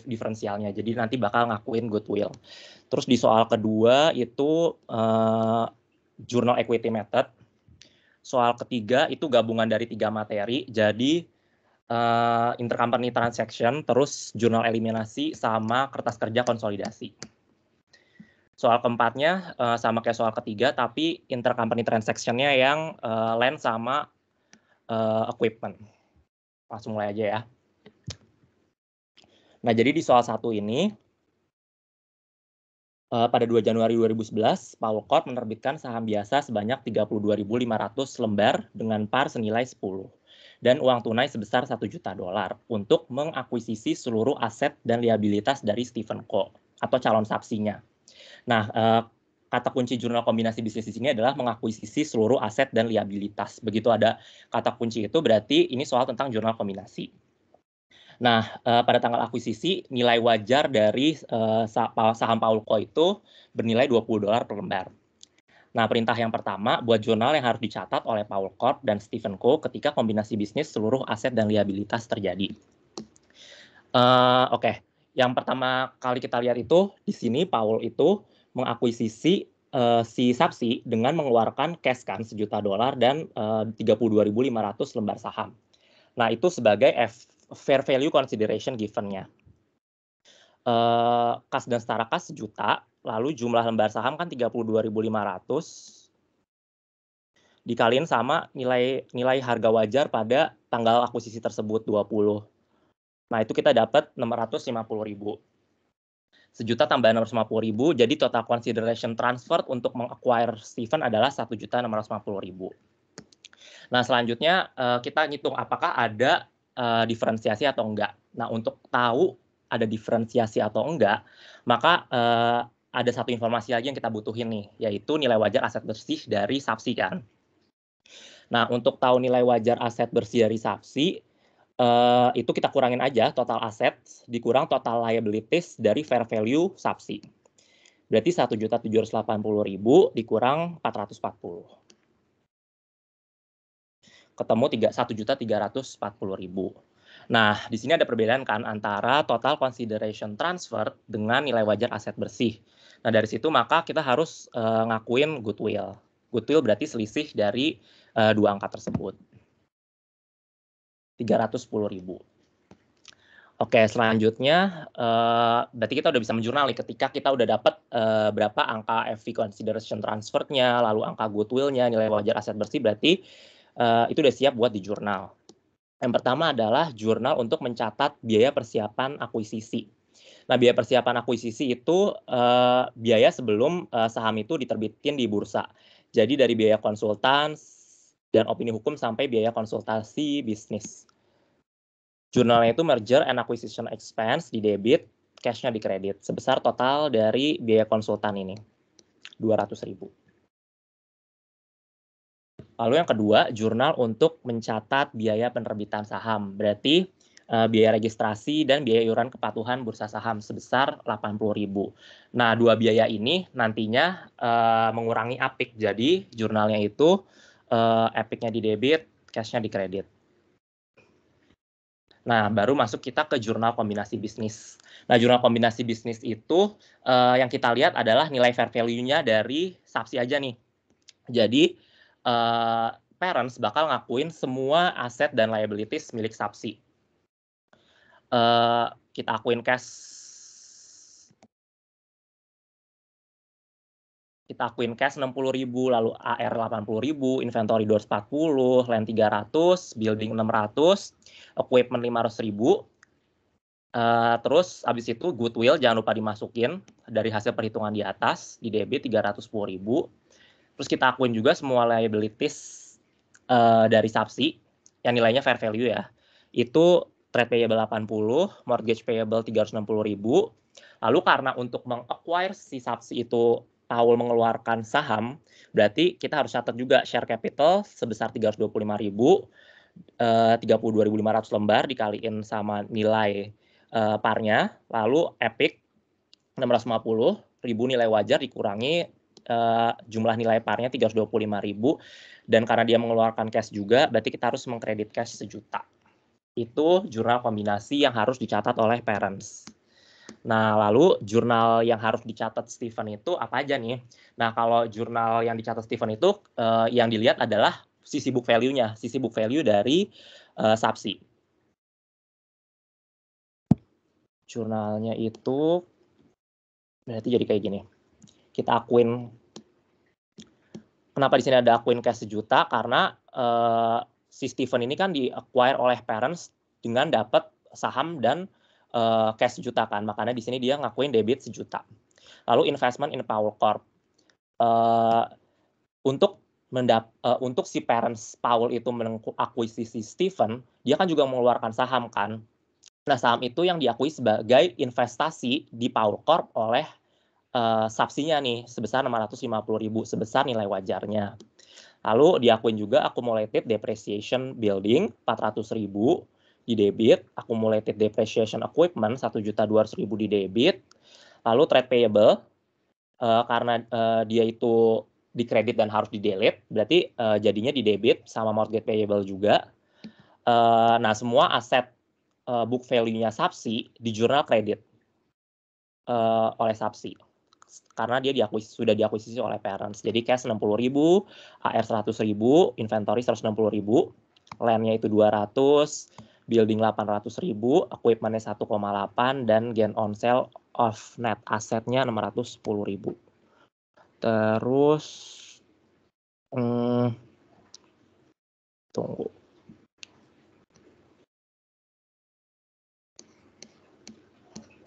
diferensialnya. Jadi nanti bakal ngakuin goodwill. Terus di soal kedua itu journal equity method. Soal ketiga itu gabungan dari 3 materi. Jadi intercompany transaction, terus jurnal eliminasi, sama kertas kerja konsolidasi. Soal keempatnya sama kayak soal ketiga, tapi intercompany transaction-nya yang land sama equipment. Langsung mulai aja ya. Nah, jadi di soal 1 ini, pada 2 Januari 2011, Paul Corp menerbitkan saham biasa sebanyak 32.500 lembar dengan par senilai 10. Dan uang tunai sebesar $1 juta untuk mengakuisisi seluruh aset dan liabilitas dari Stephen Co. atau calon saksinya. Nah, kata kunci jurnal kombinasi bisnis di sini adalah mengakuisisi seluruh aset dan liabilitas. Begitu ada kata kunci itu berarti ini soal tentang jurnal kombinasi. Nah, pada tanggal akuisisi, nilai wajar dari saham Paul Co. itu bernilai $20 per lembar. Nah, perintah yang pertama buat jurnal yang harus dicatat oleh Paul Corp dan Stephen Co. ketika kombinasi bisnis seluruh aset dan liabilitas terjadi. Oke, yang pertama kali kita lihat itu, di sini Paul itu mengakuisisi si Sapsi dengan mengeluarkan cash kan $1 juta dan 32.500 lembar saham. Nah, itu sebagai fair value consideration given-nya. Kas dan setara kas 1 juta, lalu jumlah lembar saham kan 32.500 dikaliin sama nilai harga wajar pada tanggal akuisisi tersebut 20. Nah, itu kita dapat 650.000. 1 juta tambah 650.000, jadi total consideration transferred untuk meng-acquire Stephen adalah 1.650.000. Nah, selanjutnya kita ngitung apakah ada diferensiasi atau enggak. Nah, untuk tahu ada diferensiasi atau enggak, maka ada satu informasi lagi yang kita butuhin nih, yaitu nilai wajar aset bersih dari Sapsi kan. Nah, untuk tahu nilai wajar aset bersih dari Sapsi, itu kita kurangin aja total aset dikurang total liabilities dari fair value Sapsi. Berarti 1.780.000 dikurang 440. Ketemu 1.340.000. Nah, di sini ada perbedaan kan antara total consideration transfer dengan nilai wajar aset bersih. Nah, dari situ maka kita harus ngakuin goodwill. Goodwill berarti selisih dari dua angka tersebut. 310.000. Oke, selanjutnya berarti kita udah bisa menjurnal nih ketika kita udah dapat berapa angka FV consideration transfer-nya, lalu angka goodwill-nya, nilai wajar aset bersih, berarti itu udah siap buat di jurnal. Yang pertama adalah jurnal untuk mencatat biaya persiapan akuisisi. Nah, biaya persiapan akuisisi itu biaya sebelum saham itu diterbitin di bursa. Jadi dari biaya konsultan dan opini hukum sampai biaya konsultasi bisnis. Jurnalnya itu merger and acquisition expense di debit, cash-nya di kredit. Sebesar total dari biaya konsultan ini, 200.000. Lalu yang kedua, jurnal untuk mencatat biaya penerbitan saham. Berarti biaya registrasi dan biaya iuran kepatuhan bursa saham sebesar 80.000. Nah, dua biaya ini nantinya mengurangi APIK. Jadi jurnalnya itu APIK-nya di debit, cash-nya di kredit. Nah, baru masuk kita ke jurnal kombinasi bisnis. Nah, jurnal kombinasi bisnis itu yang kita lihat adalah nilai fair value-nya dari Sapsi aja nih. Jadi parents bakal ngakuin semua aset dan liabilities milik Sapsi. Kita akuin cash, kita akuin cash 60.000, lalu AR 80.000, inventory 240, land 300, building 600, equipment 500.000. Terus habis itu goodwill jangan lupa dimasukin dari hasil perhitungan di atas, di debit 310.000. Terus kita akuin juga semua liabilities dari Sapsi yang nilainya fair value ya. Itu trade payable 80, mortgage payable 360.000. Lalu karena untuk meng-acquire si Sapsi itu Paul mengeluarkan saham, berarti kita harus catat juga share capital sebesar 325.000, 32.500 lembar dikaliin sama nilai parnya, lalu EPIC 650.000 nilai wajar dikurangi jumlah nilai parnya 325.000, dan karena dia mengeluarkan cash juga, berarti kita harus mengkredit cash 1 juta. Itu jurnal kombinasi yang harus dicatat oleh parents. Nah, lalu jurnal yang harus dicatat Stephen itu apa aja nih? Nah, kalau jurnal yang dicatat Stephen itu yang dilihat adalah sisi book value-nya, sisi book value dari Sapsi. Jurnalnya itu berarti jadi kayak gini. Kita akuin, kenapa di sini ada akuin cash 1 juta? Karena si Stephen ini kan di-acquire oleh parents dengan dapat saham dan cash 1 juta kan, makanya di sini dia ngakuin debit 1 juta. Lalu investment in Power Corp. Untuk si parents Powell itu mengakuisisi Stephen, dia kan juga mengeluarkan saham kan. Nah, saham itu yang diakui sebagai investasi di Power Corp oleh Sapsinya nih, sebesar 650.000, sebesar nilai wajarnya. Lalu diakuin juga accumulated depreciation building 400.000 di debit, accumulated depreciation equipment 1.200.000 di debit, lalu trade payable karena dia itu di kredit dan harus di delete, berarti jadinya di debit sama mortgage payable juga. Nah, semua aset book value-nya Sapsi di jurnal kredit oleh Sapsi karena dia sudah diakuisisi oleh parents. Jadi cash 60.000, HR 100.000, inventory 160.000, land-nya itu 200, building 800.000, equipment-nya 1,8, dan gain on sale of net asset-nya 610.000. Terus tunggu.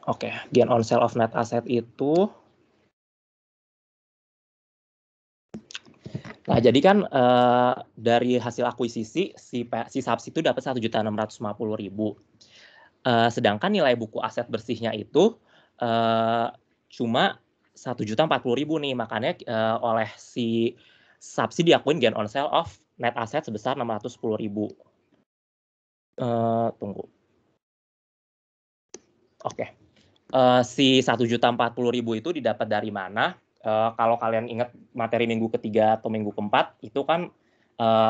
Oke, gain on sale of net asset itu. Nah, jadi kan dari hasil akuisisi si Sapsi itu dapat 1.650.000. Sedangkan nilai buku aset bersihnya itu cuma 1.040.000 nih, makanya oleh si Sapsi diakuin gain on sale of net asset sebesar 610.000. Tunggu. Oke. Si 1.040.000 itu didapat dari mana? Kalau kalian ingat materi minggu ketiga atau minggu keempat, itu kan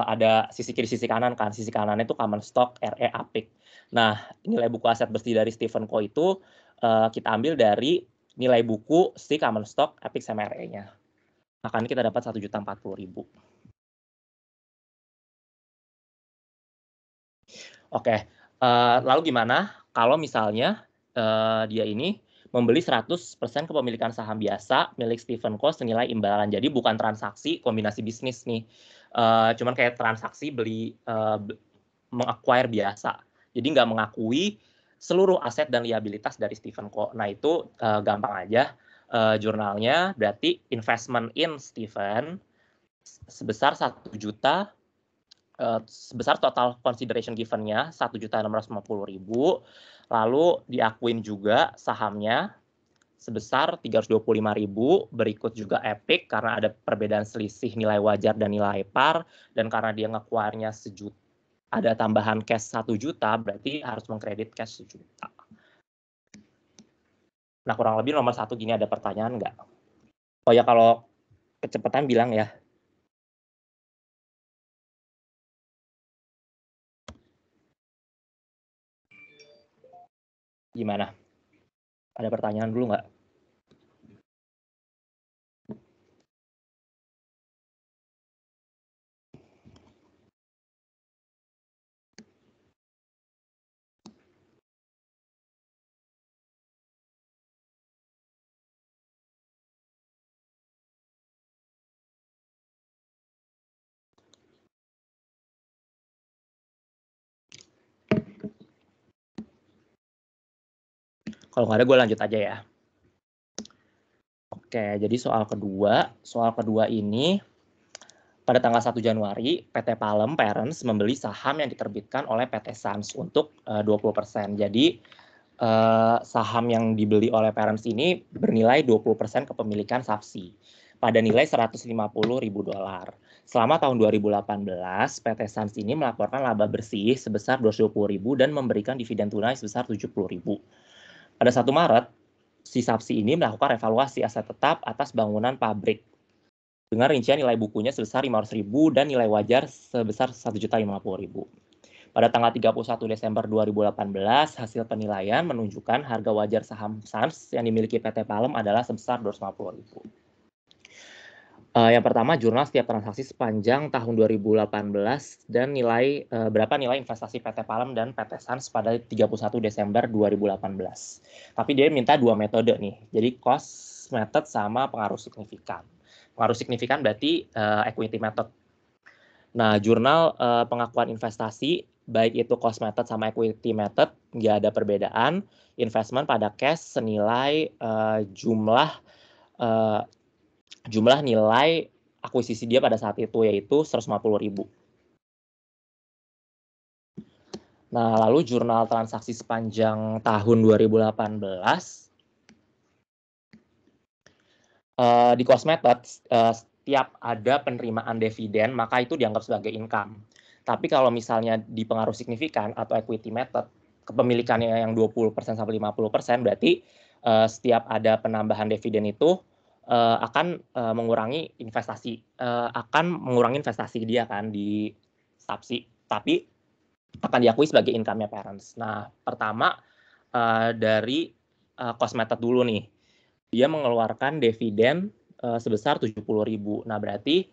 ada sisi kiri, sisi kanan kan. Sisi kanannya itu common stock, RE, APIC. Nah, nilai buku aset bersih dari Stephen Co itu kita ambil dari nilai buku si common stock, APIC, sama RE-nya. Makanya kita dapat 1.040.000. Oke, lalu gimana kalau misalnya dia ini membeli 100% kepemilikan saham biasa milik Stephen Co senilai imbalan. Jadi bukan transaksi kombinasi bisnis nih. Cuman kayak transaksi beli meng-acquire biasa. Jadi nggak mengakui seluruh aset dan liabilitas dari Stephen Co. Nah, itu gampang aja. Jurnalnya berarti investment in Stephen sebesar 1 juta, sebesar total consideration given-nya 1.650.000. Lalu diakuin juga sahamnya sebesar 325.000, berikut juga Epic karena ada perbedaan selisih nilai wajar dan nilai par, dan karena dia nge-acquire-nya 1 juta, ada tambahan cash 1 juta, berarti harus mengkredit cash 1 juta. Nah, kurang lebih nomor 1 gini, ada pertanyaan nggak? Oh ya, kalau kecepatan bilang ya. Gimana? Ada pertanyaan dulu nggak? Kalau nggak ada, gue lanjut aja ya. Oke, jadi soal kedua ini pada tanggal 1 Januari, PT Palem Parents membeli saham yang diterbitkan oleh PT Sans untuk 20%. Jadi saham yang dibeli oleh Parents ini bernilai 20% kepemilikan Sapsi pada nilai $150.000. Selama tahun 2018, PT Sans ini melaporkan laba bersih sebesar 220.000 dan memberikan dividen tunai sebesar 70.000. Pada 1 Maret, si Sapsi ini melakukan evaluasi aset tetap atas bangunan pabrik dengan rincian nilai bukunya sebesar 500.000 dan nilai wajar sebesar 1.050.000. Pada tanggal 31 Desember 2018, hasil penilaian menunjukkan harga wajar saham SANS yang dimiliki PT Palem adalah sebesar 250.000. Yang pertama, jurnal setiap transaksi sepanjang tahun 2018 dan berapa nilai investasi PT Palem dan PT SANS pada 31 Desember 2018. Tapi dia minta dua metode nih, jadi cost method sama pengaruh signifikan. Pengaruh signifikan berarti equity method. Nah, jurnal pengakuan investasi, baik itu cost method sama equity method, nggak ada perbedaan. Investment pada cash senilai jumlah nilai akuisisi dia pada saat itu, yaitu 150.000. Nah, lalu jurnal transaksi sepanjang tahun 2018, di cost method, setiap ada penerimaan dividen, maka itu dianggap sebagai income. Tapi kalau misalnya di pengaruh signifikan atau equity method, kepemilikannya yang 20% sampai 50%, berarti setiap ada penambahan dividen itu akan mengurangi investasi dia kan di subsi, tapi akan diakui sebagai income-nya parents. Nah, pertama dari cost method dulu nih, dia mengeluarkan dividen sebesar 70.000. Nah, berarti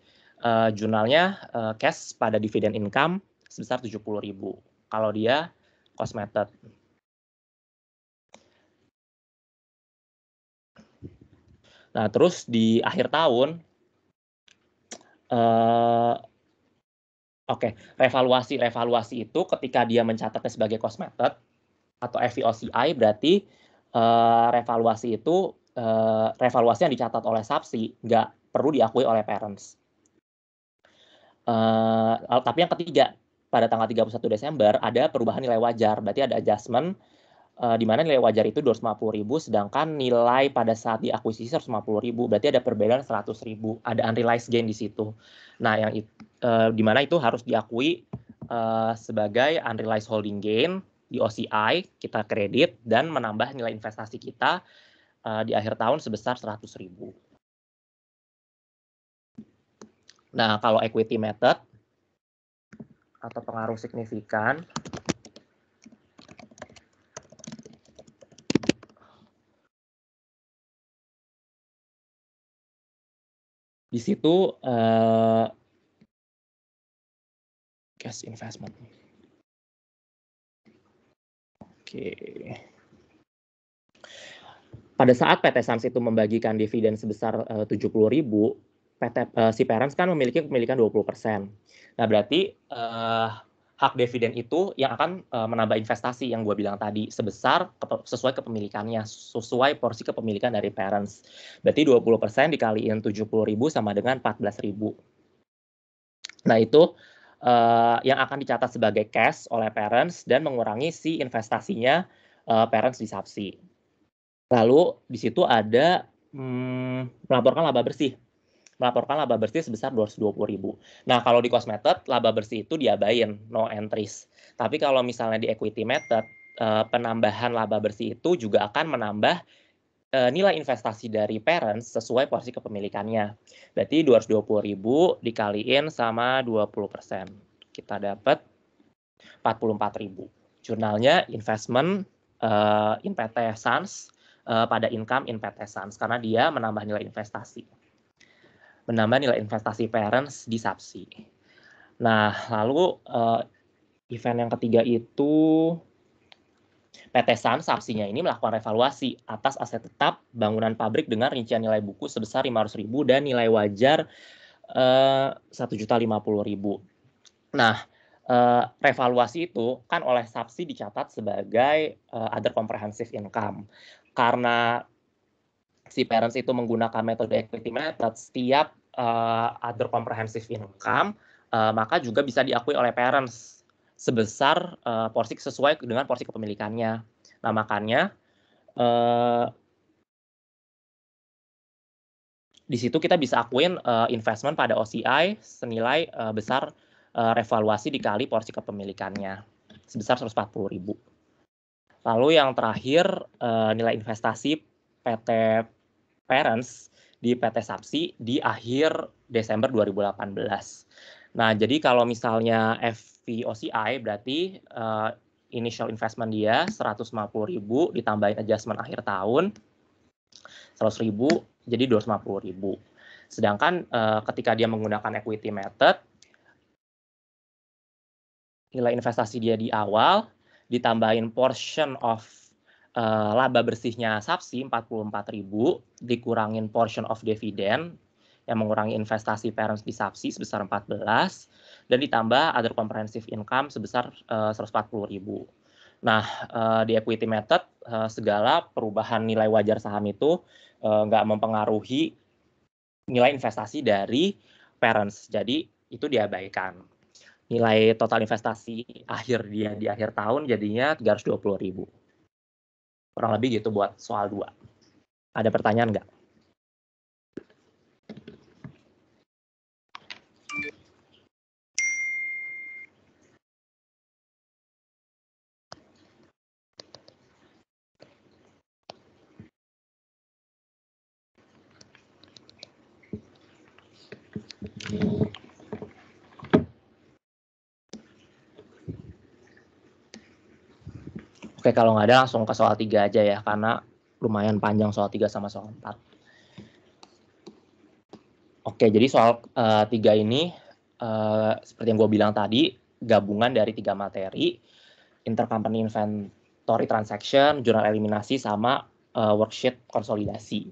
jurnalnya cash pada dividen income sebesar 70.000. Kalau dia cost method. Nah, terus di akhir tahun, revaluasi itu ketika dia mencatatnya sebagai cost method atau FVOCI, berarti revaluasi yang dicatat oleh subsi nggak perlu diakui oleh parents. Tapi yang ketiga, pada tanggal 31 Desember ada perubahan nilai wajar, berarti ada adjustment di mana nilai wajar itu 250.000, sedangkan nilai pada saat diakuisisi 150.000, berarti ada perbedaan 100.000, ada unrealized gain di situ. Nah, yang di mana itu harus diakui sebagai unrealized holding gain di OCI, kita kredit dan menambah nilai investasi kita di akhir tahun sebesar 100.000. Nah, kalau equity method atau pengaruh signifikan, di situ cash investment. Oke. Pada saat PT SANS itu membagikan dividen sebesar 70.000, si parents kan memiliki kepemilikan 20%. Nah, berarti hak dividen itu yang akan menambah investasi yang gue bilang tadi sebesar sesuai kepemilikannya, sesuai porsi kepemilikan dari parents. Berarti 20% dikaliin 70.000 sama dengan 14.000. Nah, itu yang akan dicatat sebagai cash oleh parents dan mengurangi si investasinya parents di subsi. Lalu di situ ada melaporkan laba bersih. Melaporkan laba bersih sebesar 220.000. Nah, kalau di cost method, laba bersih itu diabain, no entries. Tapi kalau misalnya di equity method, penambahan laba bersih itu juga akan menambah nilai investasi dari parents sesuai porsi kepemilikannya. Berarti 220.000 dikaliin sama 20%. Kita dapat 44.000. Jurnalnya investment in PT SANS pada income in PT SANS karena dia menambah nilai investasi. Menambah nilai investasi parents di subsi. Nah, lalu event yang ketiga itu PT SANS subsinya ini melakukan revaluasi atas aset tetap bangunan pabrik dengan rincian nilai buku sebesar 500.000 dan nilai wajar 1.050.000. Nah, revaluasi itu kan oleh subsi dicatat sebagai other comprehensive income. Karena si parents itu menggunakan metode equity method, setiap other comprehensive income maka juga bisa diakui oleh parents sebesar porsi sesuai dengan porsi kepemilikannya. Nah, makanya di situ kita bisa akuin investment pada OCI senilai besar revaluasi dikali porsi kepemilikannya sebesar 140.000. Lalu yang terakhir nilai investasi PT Parents di PT Subsi di akhir Desember 2018. Nah, jadi kalau misalnya FVOCI berarti initial investment dia 150.000 ditambahin adjustment akhir tahun 100.000 jadi 250.000. Sedangkan ketika dia menggunakan equity method, nilai investasi dia di awal ditambahin portion of laba bersihnya Sapsi 44.000 dikurangin portion of dividend yang mengurangi investasi parents di Sapsi sebesar 14 dan ditambah other comprehensive income sebesar 140.000. Nah, di equity method segala perubahan nilai wajar saham itu nggak mempengaruhi nilai investasi dari parents. Jadi itu diabaikan. Nilai total investasi akhir dia di akhir tahun jadinya 320.000. Kurang lebih gitu buat soal 2. Ada pertanyaan nggak? Oke, kalau nggak ada langsung ke soal 3 aja ya, karena lumayan panjang soal 3 sama soal 4. Oke, jadi soal 3 ini, seperti yang gue bilang tadi, gabungan dari 3 materi, intercompany inventory transaction, jurnal eliminasi, sama worksheet konsolidasi.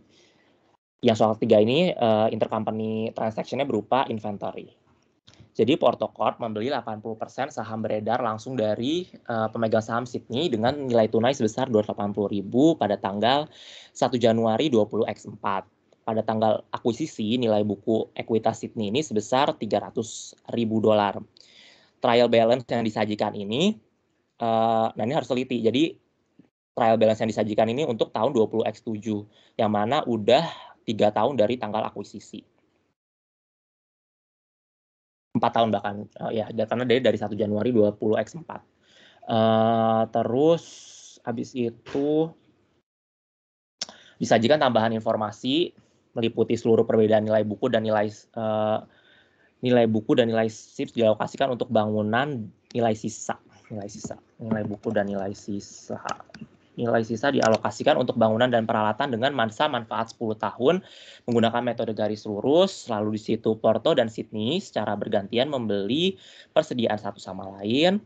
Yang soal 3 ini, intercompany transaction-nya berupa inventory. Jadi Porto Corp membeli 80% saham beredar langsung dari pemegang saham Sydney dengan nilai tunai sebesar 280.000 pada tanggal 1 Januari 20x4. Pada tanggal akuisisi nilai buku ekuitas Sydney ini sebesar $300.000. Trial balance yang disajikan ini, nah ini harus teliti. Jadi trial balance yang disajikan ini untuk tahun 20x7, yang mana udah 3 tahun dari tanggal akuisisi. 4 tahun bahkan, ya, karena dari 1 Januari 20x4. Terus habis itu disajikan tambahan informasi meliputi seluruh perbedaan nilai buku dan nilai buku dan nilai SIPS dialokasikan untuk bangunan nilai sisa. Nilai buku dan nilai sisa. Nilai sisa dialokasikan untuk bangunan dan peralatan dengan masa manfaat 10 tahun menggunakan metode garis lurus, lalu di situ Porto dan Sydney secara bergantian membeli persediaan satu sama lain.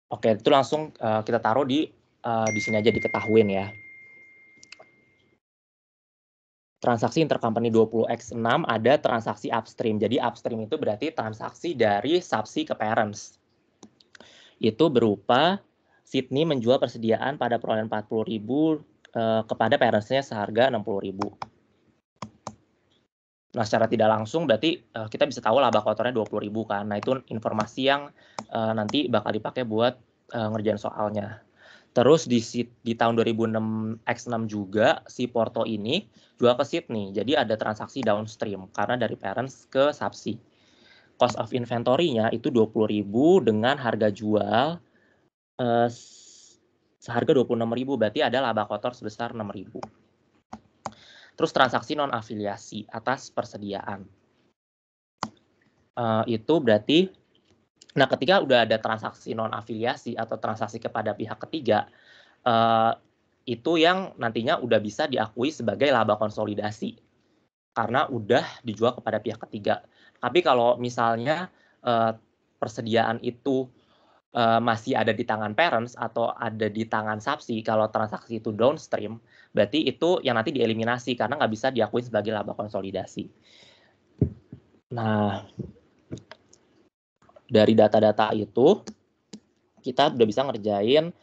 Oke, itu langsung kita taruh di sini aja diketahuin ya. Transaksi intercompany 20x6 ada transaksi upstream. Jadi upstream itu berarti transaksi dari Sapsi ke parents. Itu berupa Sydney menjual persediaan pada perolehan 40.000 kepada parentsnya seharga 60.000. Nah, secara tidak langsung berarti kita bisa tahu laba kotornya 20.000 kan. Nah, itu informasi yang nanti bakal dipakai buat ngerjain soalnya. Terus di tahun 2006x6 juga si Porto ini jual ke Sydney. Jadi ada transaksi downstream karena dari parents ke Sapsi. Cost of inventory-nya itu 20.000 dengan harga jual seharga 26.000, berarti ada laba kotor sebesar 6.000. Terus transaksi non-afiliasi atas persediaan. Itu berarti, nah ketika udah ada transaksi non-afiliasi atau transaksi kepada pihak ketiga, itu yang nantinya udah bisa diakui sebagai laba konsolidasi. Karena udah dijual kepada pihak ketiga. Tapi kalau misalnya persediaan itu masih ada di tangan parents atau ada di tangan Sapsi, kalau transaksi itu downstream, berarti itu yang nanti dieliminasi karena nggak bisa diakui sebagai laba konsolidasi. Nah, dari data-data itu, kita udah bisa ngerjain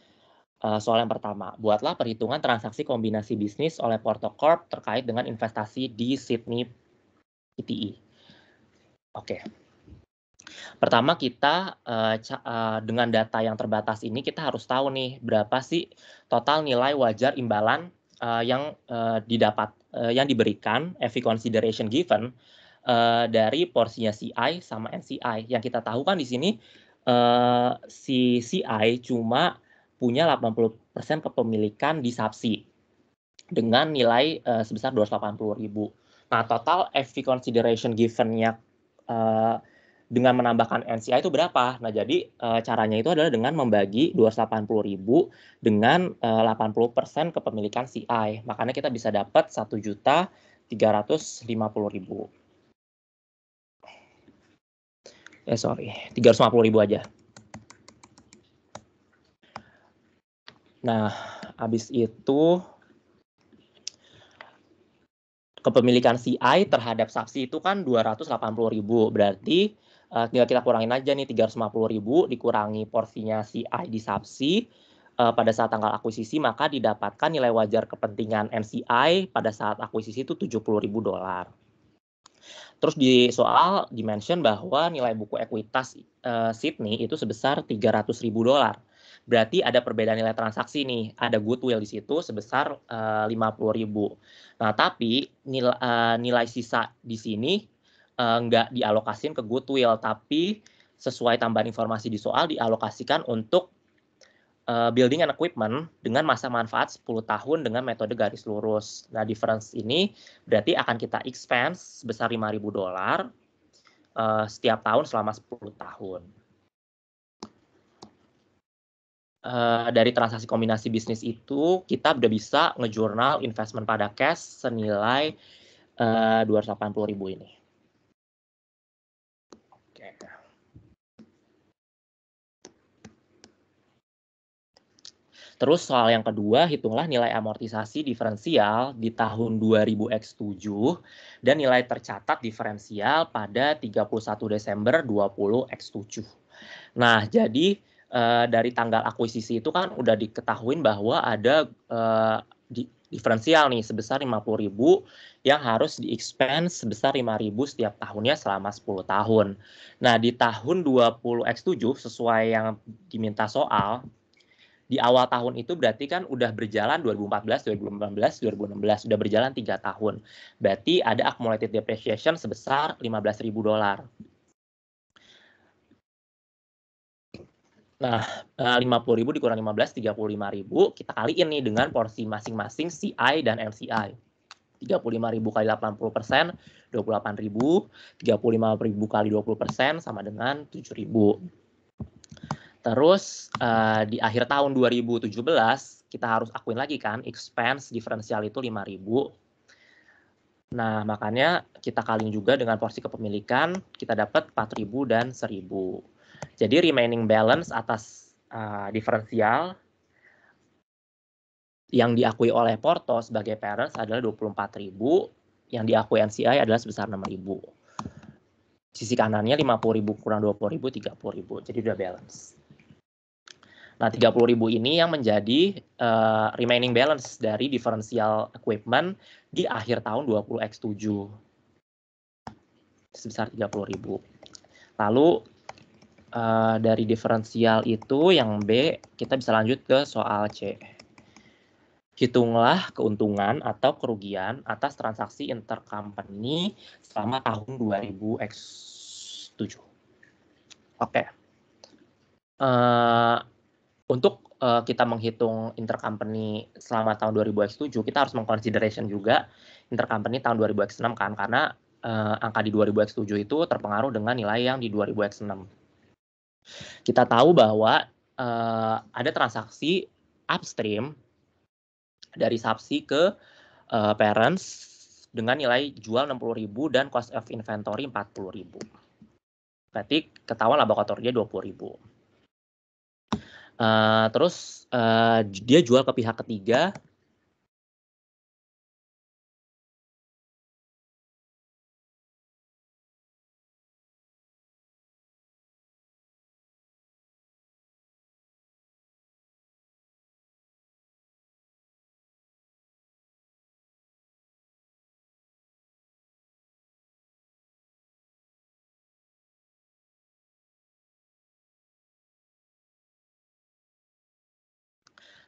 soal yang pertama. Buatlah perhitungan transaksi kombinasi bisnis oleh Porto Corp terkait dengan investasi di Sydney PTE. Oke. Pertama kita dengan data yang terbatas ini kita harus tahu nih berapa sih total nilai wajar imbalan yang didapat yang diberikan FV consideration given dari porsinya CI sama NCI. Yang kita tahu kan di sini si CI cuma punya 80% kepemilikan di Sapsi dengan nilai sebesar 280.000. Nah, total FV consideration given-nya dengan menambahkan NCI itu berapa? Nah, jadi caranya itu adalah dengan membagi 280.000 dengan 80% kepemilikan CI. Makanya kita bisa dapat 1.350.000. Sorry, 350.000 aja. Nah, habis itu kepemilikan CI terhadap saksi itu kan 280.000. Berarti tinggal kita kurangin aja nih 350.000 dikurangi porsinya CI di saksi pada saat tanggal akuisisi, maka didapatkan nilai wajar kepentingan NCI pada saat akuisisi itu $70.000. Terus di soal di-mention bahwa nilai buku ekuitas Sydney itu sebesar $300.000. Berarti ada perbedaan nilai transaksi nih, ada goodwill di situ sebesar 50.000. Nah, tapi nilai sisa di sini nggak dialokasin ke goodwill, tapi sesuai tambahan informasi di soal dialokasikan untuk building and equipment dengan masa manfaat 10 tahun dengan metode garis lurus. Nah, difference ini berarti akan kita expense sebesar $5.000 setiap tahun selama 10 tahun. Dari transaksi kombinasi bisnis itu, kita udah bisa ngejurnal investment pada cash senilai 280.000 ini. Oke. Terus soal yang kedua, hitunglah nilai amortisasi diferensial di tahun 2000X7 dan nilai tercatat diferensial pada 31 Desember 20X7. Nah, jadi dari tanggal akuisisi itu kan udah diketahui bahwa ada diferensial nih sebesar 50.000 yang harus di-expense sebesar 5.000 setiap tahunnya selama 10 tahun. Nah, di tahun 20X7 sesuai yang diminta soal, di awal tahun itu berarti kan udah berjalan 2014, 2015, 2016, udah berjalan 3 tahun. Berarti ada accumulated depreciation sebesar $15.000. Nah, 50.000 dikurang 15, 35.000, kita kaliin nih dengan porsi masing-masing CI dan NCI. 35.000 kali 80%, 28.000, 35.000 kali 20% sama dengan 7.000. Terus di akhir tahun 2017, kita harus akuin lagi kan, expense diferensial itu 5.000. Nah, makanya kita kaliin juga dengan porsi kepemilikan, kita dapat 4.000 dan 1.000. Jadi remaining balance atas diferensial yang diakui oleh Porto sebagai parents adalah 24.000, yang diakui NCI adalah sebesar 6.000. Sisi kanannya 50.000 kurang 20.000, 30.000. Jadi udah balance. Nah, 30.000 ini yang menjadi remaining balance dari differential equipment di akhir tahun 20X7. Sebesar 30.000. Lalu dari diferensial itu yang B, kita bisa lanjut ke soal C. Hitunglah keuntungan atau kerugian atas transaksi intercompany selama tahun 2000X7. Oke. Untuk kita menghitung intercompany selama tahun 2000X7, kita harus mengconsideration juga intercompany tahun 2000X6 kan, karena angka di 2000X7 itu terpengaruh dengan nilai yang di 2000X6. Kita tahu bahwa ada transaksi upstream dari subsi ke parents dengan nilai jual 60.000 dan cost of inventory 40.000. Berarti ketahuan laba kotor dia 20.000. Terus dia jual ke pihak ketiga.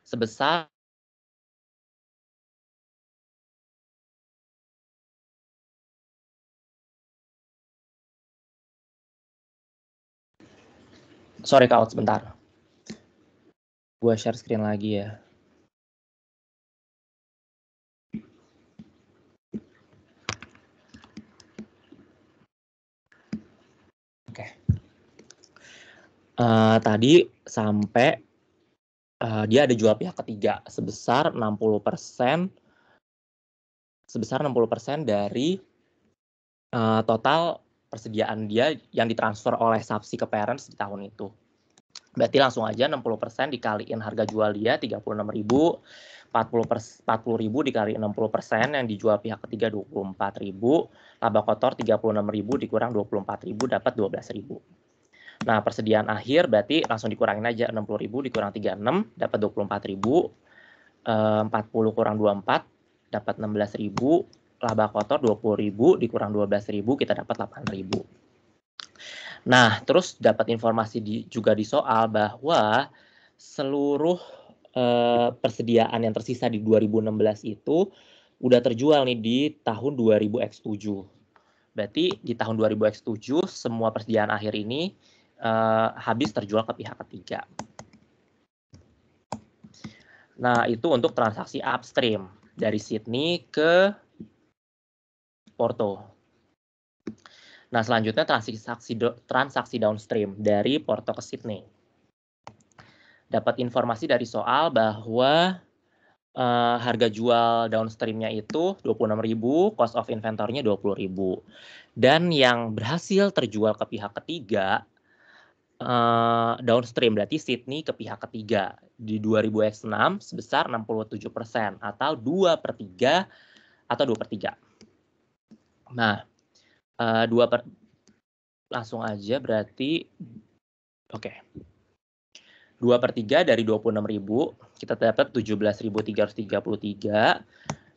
Sebesar sorry Kak, sebentar. Gua share screen lagi ya. Oke. Tadi sampai dia ada jual pihak ketiga sebesar 60% dari total persediaan dia yang ditransfer oleh Sapsi ke parents di tahun itu. Berarti langsung aja 60% dikaliin harga jual dia 36.000, 40.000 dikali 60% yang dijual pihak ketiga 24.000, laba kotor 36.000 dikurang 24.000 dapat 12.000. Nah, persediaan akhir berarti langsung dikurangin aja 60.000 dikurang 36 dapat 24.000, 40 kurang 24 dapat 16.000, laba kotor 20.000 dikurang 12.000 kita dapat 8.000. Nah, terus dapat informasi juga di soal bahwa seluruh persediaan yang tersisa di 2016 itu udah terjual nih di tahun 2000X7. Berarti di tahun 2000X7 semua persediaan akhir ini habis terjual ke pihak ketiga. Nah, itu untuk transaksi upstream dari Sydney ke Porto. Nah, selanjutnya transaksi downstream dari Porto ke Sydney. Dapat informasi dari soal bahwa harga jual downstreamnya itu 26.000, cost of inventory-nya 20.000. Dan yang berhasil terjual ke pihak ketiga downstream berarti Sydney ke pihak ketiga di 2000X6 sebesar 67% atau 2/3 atau 2/3. Nah, langsung aja berarti oke. 2/3 dari 26.000 kita dapat 17.333.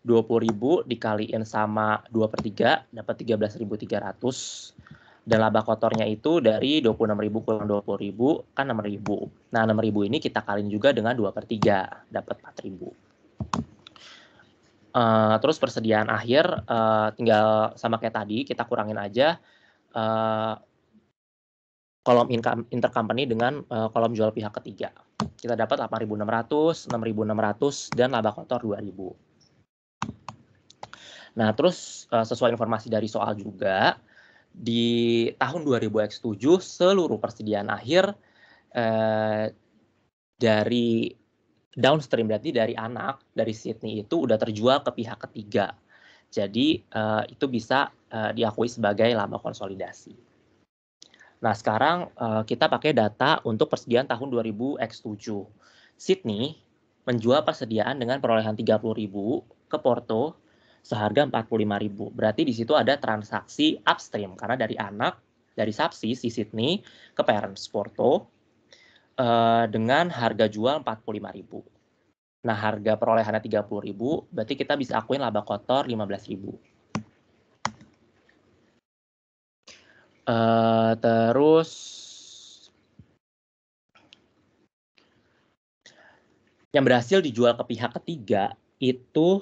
20.000 dikaliin sama 2/3 dapat 13.300. Dan laba kotornya itu dari 26.000 kurang 20.000 kan 6.000. Nah, 6.000 ini kita kaliin juga dengan 2/3 dapat 4.000. Terus persediaan akhir tinggal sama kayak tadi kita kurangin aja kolom intercompany dengan kolom jual pihak ketiga. Kita dapat 8.600, 6.600 dan laba kotor 2.000. Nah, terus sesuai informasi dari soal juga di tahun 2000X7 seluruh persediaan akhir dari downstream berarti dari anak dari Sydney itu udah terjual ke pihak ketiga. Jadi itu bisa diakui sebagai laba konsolidasi. Nah, sekarang kita pakai data untuk persediaan tahun 2000X7. Sydney menjual persediaan dengan perolehan 30.000 ke Porto seharga 45.000. Berarti di situ ada transaksi upstream karena dari anak dari Sapsi si Sydney ke parents Porto dengan harga jual 45.000. Nah, harga perolehannya 30.000, berarti kita bisa akuin laba kotor 15.000. Terus yang berhasil dijual ke pihak ketiga itu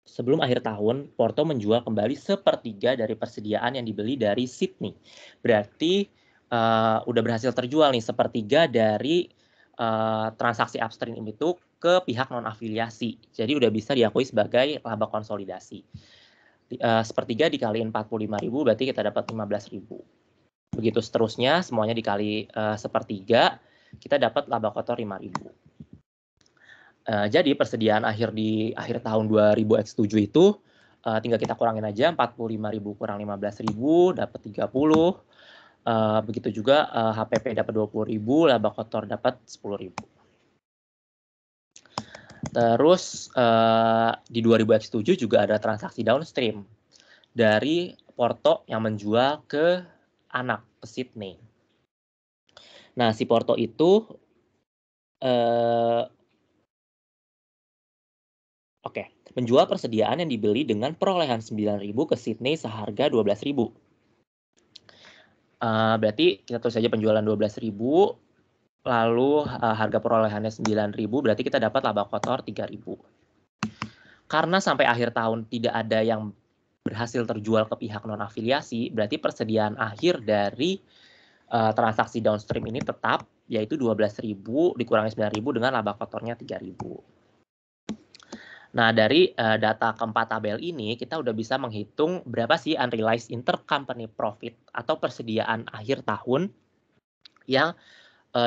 sebelum akhir tahun Porto menjual kembali 1/3 dari persediaan yang dibeli dari Sydney. Berarti udah berhasil terjual nih 1/3 dari transaksi upstream itu ke pihak non afiliasi. Jadi udah bisa diakui sebagai laba konsolidasi. 1/3 dikaliin 45.000 berarti kita dapat 15.000. Begitu seterusnya semuanya dikali 1/3 kita dapat laba kotor 5.000. Jadi persediaan akhir di akhir tahun 2000X7 itu tinggal kita kurangin aja 45.000 kurang 15.000 dapat 30. Begitu juga HPP dapat 20.000, laba kotor dapat 10.000. Terus di 2000X7 juga ada transaksi downstream dari Porto yang menjual ke anak ke Sydney. Nah, si Porto itu menjual persediaan yang dibeli dengan perolehan 9.000 ke Sydney seharga 12.000. Berarti kita tulis saja penjualan 12.000, lalu harga perolehannya 9.000, berarti kita dapat laba kotor 3.000. Karena sampai akhir tahun tidak ada yang berhasil terjual ke pihak non-afiliasi, berarti persediaan akhir dari transaksi downstream ini tetap, yaitu 12.000 dikurangi 9.000 dengan laba kotornya 3.000. Nah, dari data keempat tabel ini, kita udah bisa menghitung berapa sih unrealized intercompany profit atau persediaan akhir tahun yang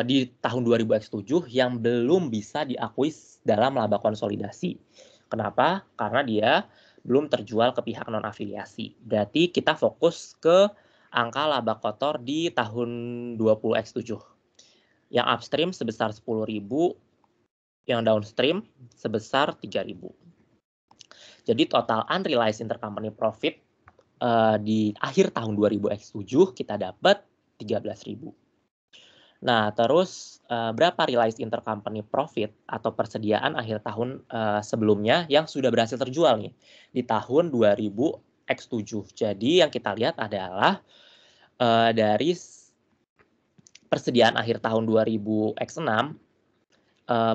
di tahun 2000X7 yang belum bisa diakui dalam laba konsolidasi. Kenapa? Karena dia belum terjual ke pihak non-afiliasi. Berarti kita fokus ke angka laba kotor di tahun 20X7. Yang upstream sebesar 10.000, yang downstream sebesar 3.000. Jadi total unrealized intercompany profit di akhir tahun 2000X7 kita dapat 13.000. Nah, terus berapa realized intercompany profit atau persediaan akhir tahun sebelumnya yang sudah berhasil terjual nih di tahun 2000X7. Jadi yang kita lihat adalah dari persediaan akhir tahun 2000X6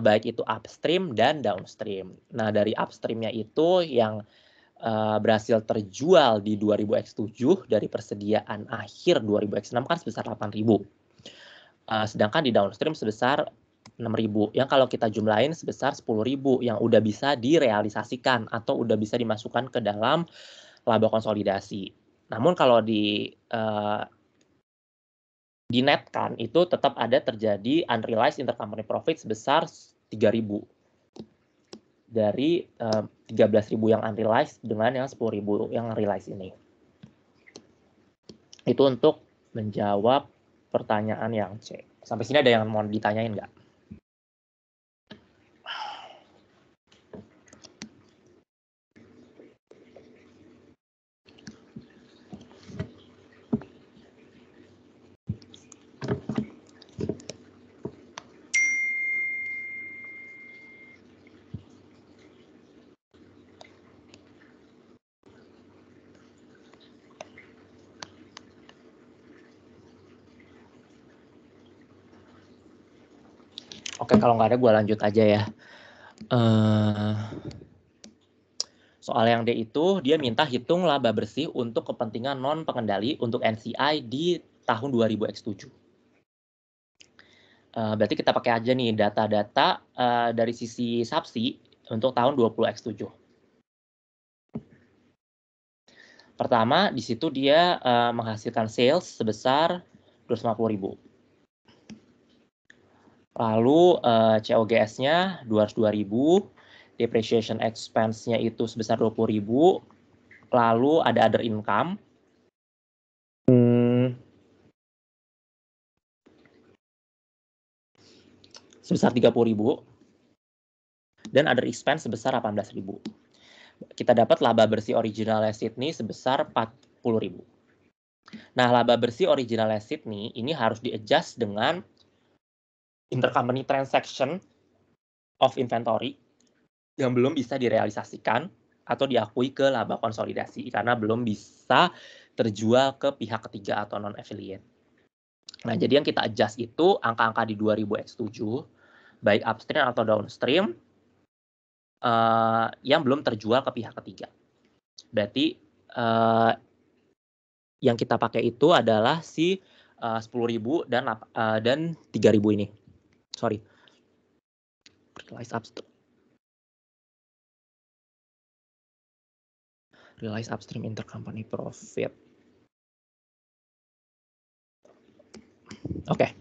baik itu upstream dan downstream. Nah, dari upstreamnya itu yang berhasil terjual di 2000X7 dari persediaan akhir 2000X6 kan sebesar 8.000. Sedangkan di downstream sebesar 6.000 yang kalau kita jumlahin sebesar 10.000 yang udah bisa direalisasikan atau udah bisa dimasukkan ke dalam laba konsolidasi. Namun kalau dinetkan itu tetap ada terjadi unrealized intercompany profit sebesar 3.000 dari 13.000 yang unrealized dengan yang 10.000 yang realized ini. Itu untuk menjawab pertanyaan yang C. Sampai sini ada yang mau ditanyain nggak? Oke, kalau nggak ada gue lanjut aja ya. Soal yang D itu, dia minta hitung laba bersih untuk kepentingan non-pengendali untuk NCI di tahun 2000X7. Berarti kita pakai aja nih data-data dari sisi subsi untuk tahun 20X7. Pertama, di situ dia menghasilkan sales sebesar 250.000. Lalu COGS-nya 202.000, depreciation expense-nya itu sebesar 20.000, lalu ada other income. Sebesar 30.000 dan other expense sebesar 18.000. Kita dapat laba bersih original Sydney sebesar 40.000. Nah, laba bersih original Sydney ini harus di-adjust dengan intercompany transaction of inventory yang belum bisa direalisasikan atau diakui ke laba konsolidasi karena belum bisa terjual ke pihak ketiga atau non-affiliate. Nah, jadi yang kita adjust itu angka-angka di 2000X7, baik upstream atau downstream, yang belum terjual ke pihak ketiga. Berarti yang kita pakai itu adalah si 10.000 dan 3.000 ini. Sorry. Realize upstream intercompany profit. Oke.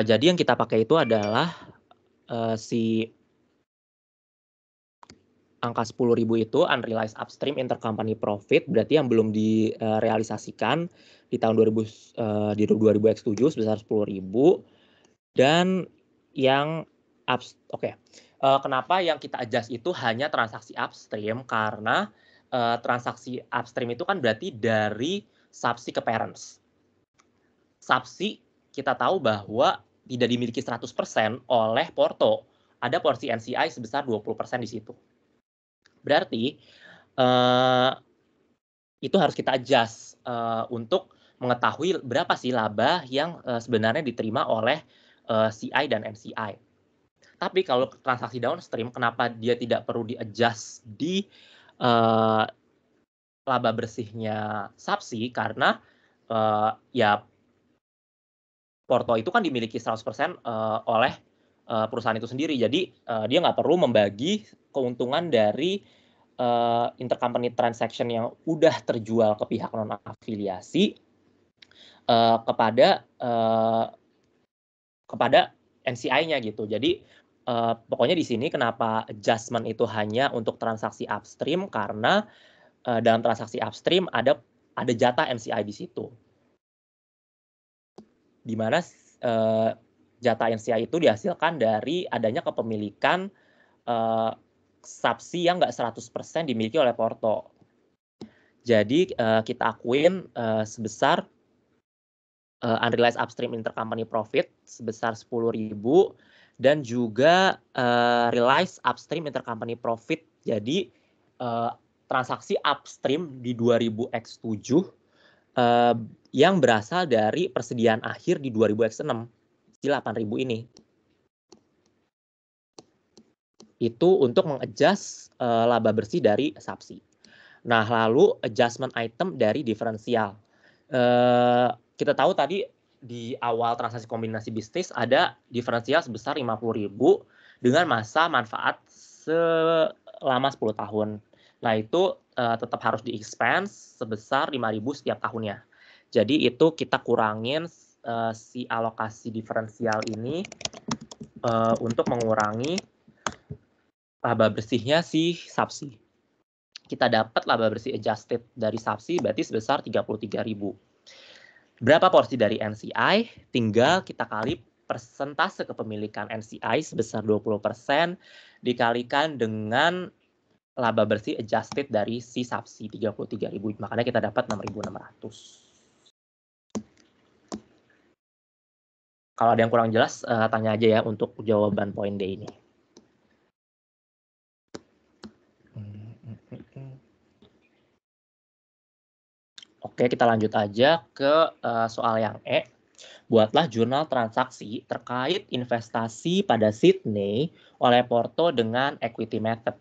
Jadi yang kita pakai itu adalah si angka 10.000 itu unrealized upstream intercompany profit, berarti yang belum direalisasikan di tahun 2000X7 sebesar 10.000, dan yang kenapa yang kita adjust itu hanya transaksi upstream? Karena transaksi upstream itu kan berarti dari subsi ke parents. Subsi kita tahu bahwa tidak dimiliki 100% oleh Porto. Ada porsi NCI sebesar 20% di situ. Berarti itu harus kita adjust untuk mengetahui berapa sih laba yang sebenarnya diterima oleh CI dan NCI. Tapi kalau transaksi downstream, kenapa dia tidak perlu di-adjust di laba bersihnya subsi? Karena ya Porto itu kan dimiliki 100% oleh perusahaan itu sendiri. Jadi dia nggak perlu membagi keuntungan dari intercompany transaction yang udah terjual ke pihak non-afiliasi kepada kepada NCI-nya gitu. Jadi pokoknya di sini kenapa adjustment itu hanya untuk transaksi upstream karena dalam transaksi upstream ada jatah NCI di situ. Di mana jatah NCI itu dihasilkan dari adanya kepemilikan subsi yang nggak 100% dimiliki oleh Porto. Jadi kita akuin sebesar unrealized upstream intercompany profit sebesar 10.000 dan juga realized upstream intercompany profit. Jadi transaksi upstream di 2000X7 yang berasal dari persediaan akhir di 2000X6 di 8.000 ini. Itu untuk mengadjust laba bersih dari subsi. Nah, lalu adjustment item dari diferensial. Kita tahu tadi di awal transaksi kombinasi bisnis ada diferensial sebesar 50.000 dengan masa manfaat selama 10 tahun. Nah, itu tetap harus di-expense sebesar 5.000 setiap tahunnya. Jadi itu kita kurangin si alokasi diferensial ini untuk mengurangi laba bersihnya si subsi. Kita dapat laba bersih adjusted dari subsi berarti sebesar 33.000. Berapa porsi dari NCI? Tinggal kita kali persentase kepemilikan NCI sebesar 20% dikalikan dengan laba bersih adjusted dari si subsi 33.000. Makanya kita dapat 6.600. Kalau ada yang kurang jelas, tanya aja ya untuk jawaban poin D ini. Oke, kita lanjut aja ke soal yang E. Buatlah jurnal transaksi terkait investasi pada Sydney oleh Porto dengan equity method.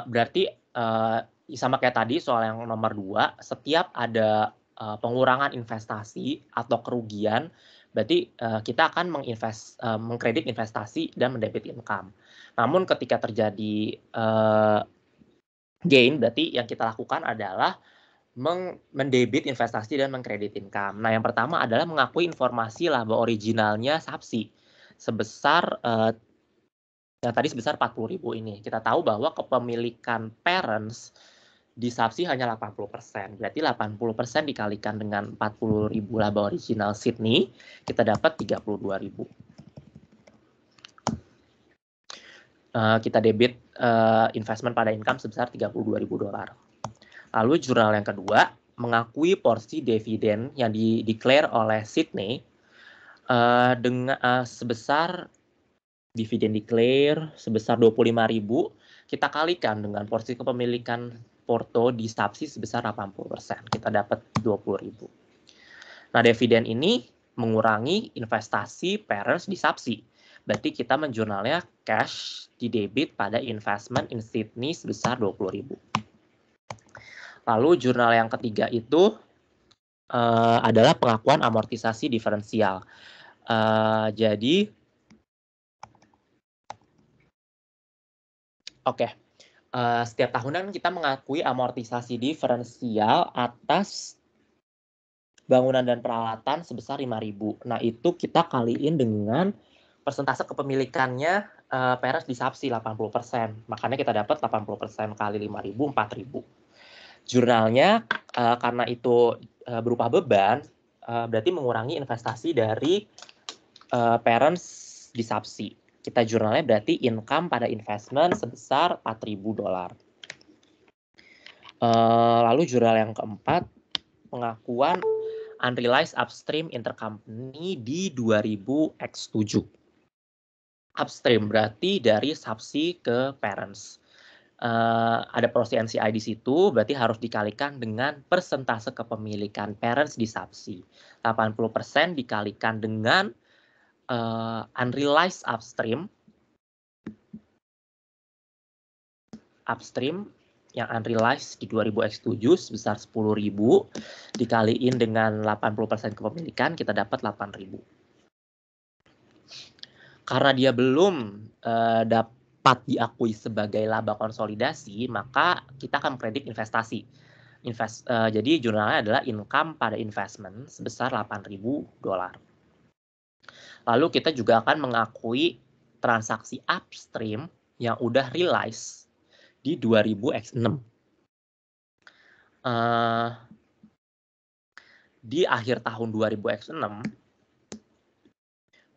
Berarti sama kayak tadi soal yang nomor 2, setiap ada pengurangan investasi atau kerugian, berarti kita akan mengkredit investasi dan mendebit income. Namun ketika terjadi gain, berarti yang kita lakukan adalah mendebit investasi dan mengkredit income. Nah, yang pertama adalah mengakui informasi laba originalnya subsi sebesar yang tadi sebesar 40.000 ini. Kita tahu bahwa kepemilikan parents di subsi hanya 80%. Berarti 80% dikalikan dengan 40.000 laba original Sydney, kita dapat 32.000. Kita debit investment pada income sebesar 32.000 dolar. Lalu jurnal yang kedua, mengakui porsi dividen yang di-declare oleh Sydney dengan sebesar dividen declare sebesar 25.000, kita kalikan dengan porsi kepemilikan Porto di subsi sebesar 80%. Kita dapat 20.000. Nah, dividen ini mengurangi investasi parents di subsi. Berarti kita menjurnalnya cash di debit pada investment in Sydney sebesar 20.000. Lalu jurnal yang ketiga itu adalah pengakuan amortisasi diferensial. Jadi, setiap tahunan kita mengakui amortisasi diferensial atas bangunan dan peralatan sebesar 5.000. Nah, itu kita kaliin dengan persentase kepemilikannya parents di subsi 80%. Makanya kita dapat 80% kali 5.000, 4.000. Jurnalnya karena itu berupa beban, berarti mengurangi investasi dari parents di subsi. Kita jurnalnya berarti income pada investment sebesar 4.000 dolar. Lalu jurnal yang keempat, pengakuan unrealized upstream intercompany di 2000X7. Upstream berarti dari subsi ke parents. Ada porsi NCI di situ, berarti harus dikalikan dengan persentase kepemilikan parents di subsi. 80% dikalikan dengan unrealized upstream yang unrealized di 2000X7 sebesar 10.000 dikaliin dengan 80% kepemilikan, kita dapat 8.000. Karena dia belum dapat diakui sebagai laba konsolidasi, maka kita akan predik investasi. Jadi jurnalnya adalah income pada investment sebesar 8.000 dolar. Lalu kita juga akan mengakui transaksi upstream yang udah realize di 2000X6. Di akhir tahun 2000X6,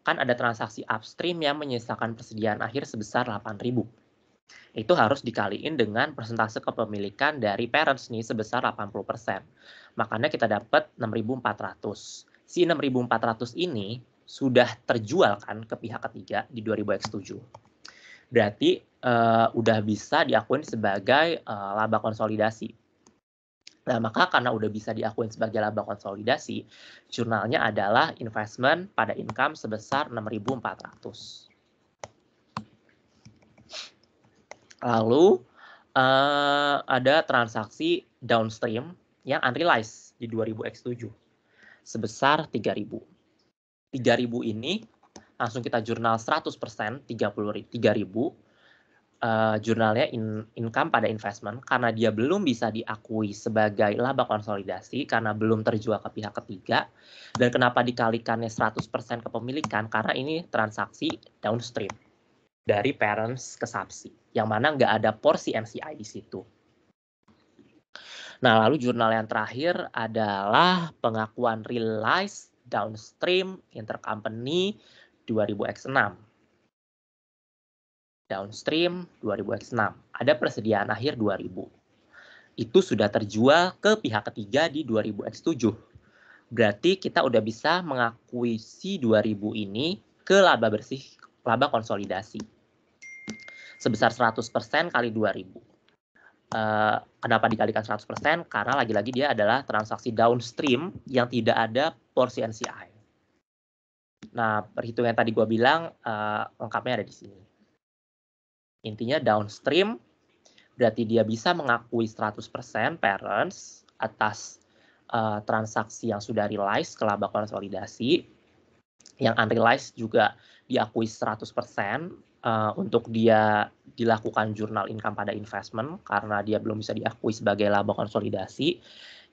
kan ada transaksi upstream yang menyisakan persediaan akhir sebesar 8.000. Itu harus dikaliin dengan persentase kepemilikan dari parents nih sebesar 80%. Makanya kita dapat 6.400. Si 6.400 ini sudah terjual kan ke pihak ketiga di 2000X7. Berarti udah bisa diakuin sebagai laba konsolidasi. Nah, maka karena udah bisa diakuin sebagai laba konsolidasi, jurnalnya adalah investment pada income sebesar 6.400. Lalu ada transaksi downstream yang unrealized di 2000X7 sebesar 3.000. 3.000 ini langsung kita jurnal 100%, 3.000. Jurnalnya income pada investment karena dia belum bisa diakui sebagai laba konsolidasi karena belum terjual ke pihak ketiga. Dan kenapa dikalikannya 100% kepemilikan? Karena ini transaksi downstream dari parents ke subsi, yang mana nggak ada porsi NCI di situ. Nah, lalu jurnal yang terakhir adalah pengakuan realized downstream intercompany 2000X6. Downstream 2000X6. Ada persediaan akhir 2000. Itu sudah terjual ke pihak ketiga di 2000X7. Berarti kita udah bisa mengakui si 2000 ini ke laba bersih, laba konsolidasi. Sebesar 100% kali 2000. Kenapa dikalikan 100%? Karena lagi-lagi dia adalah transaksi downstream yang tidak ada porsi NCI. Nah, perhitungan yang tadi gue bilang lengkapnya ada di sini. Intinya downstream berarti dia bisa mengakui 100% parents atas transaksi yang sudah realized ke laba konsolidasi. Yang unrealized juga diakui 100% untuk dia dilakukan jurnal income pada investment karena dia belum bisa diakui sebagai laba konsolidasi.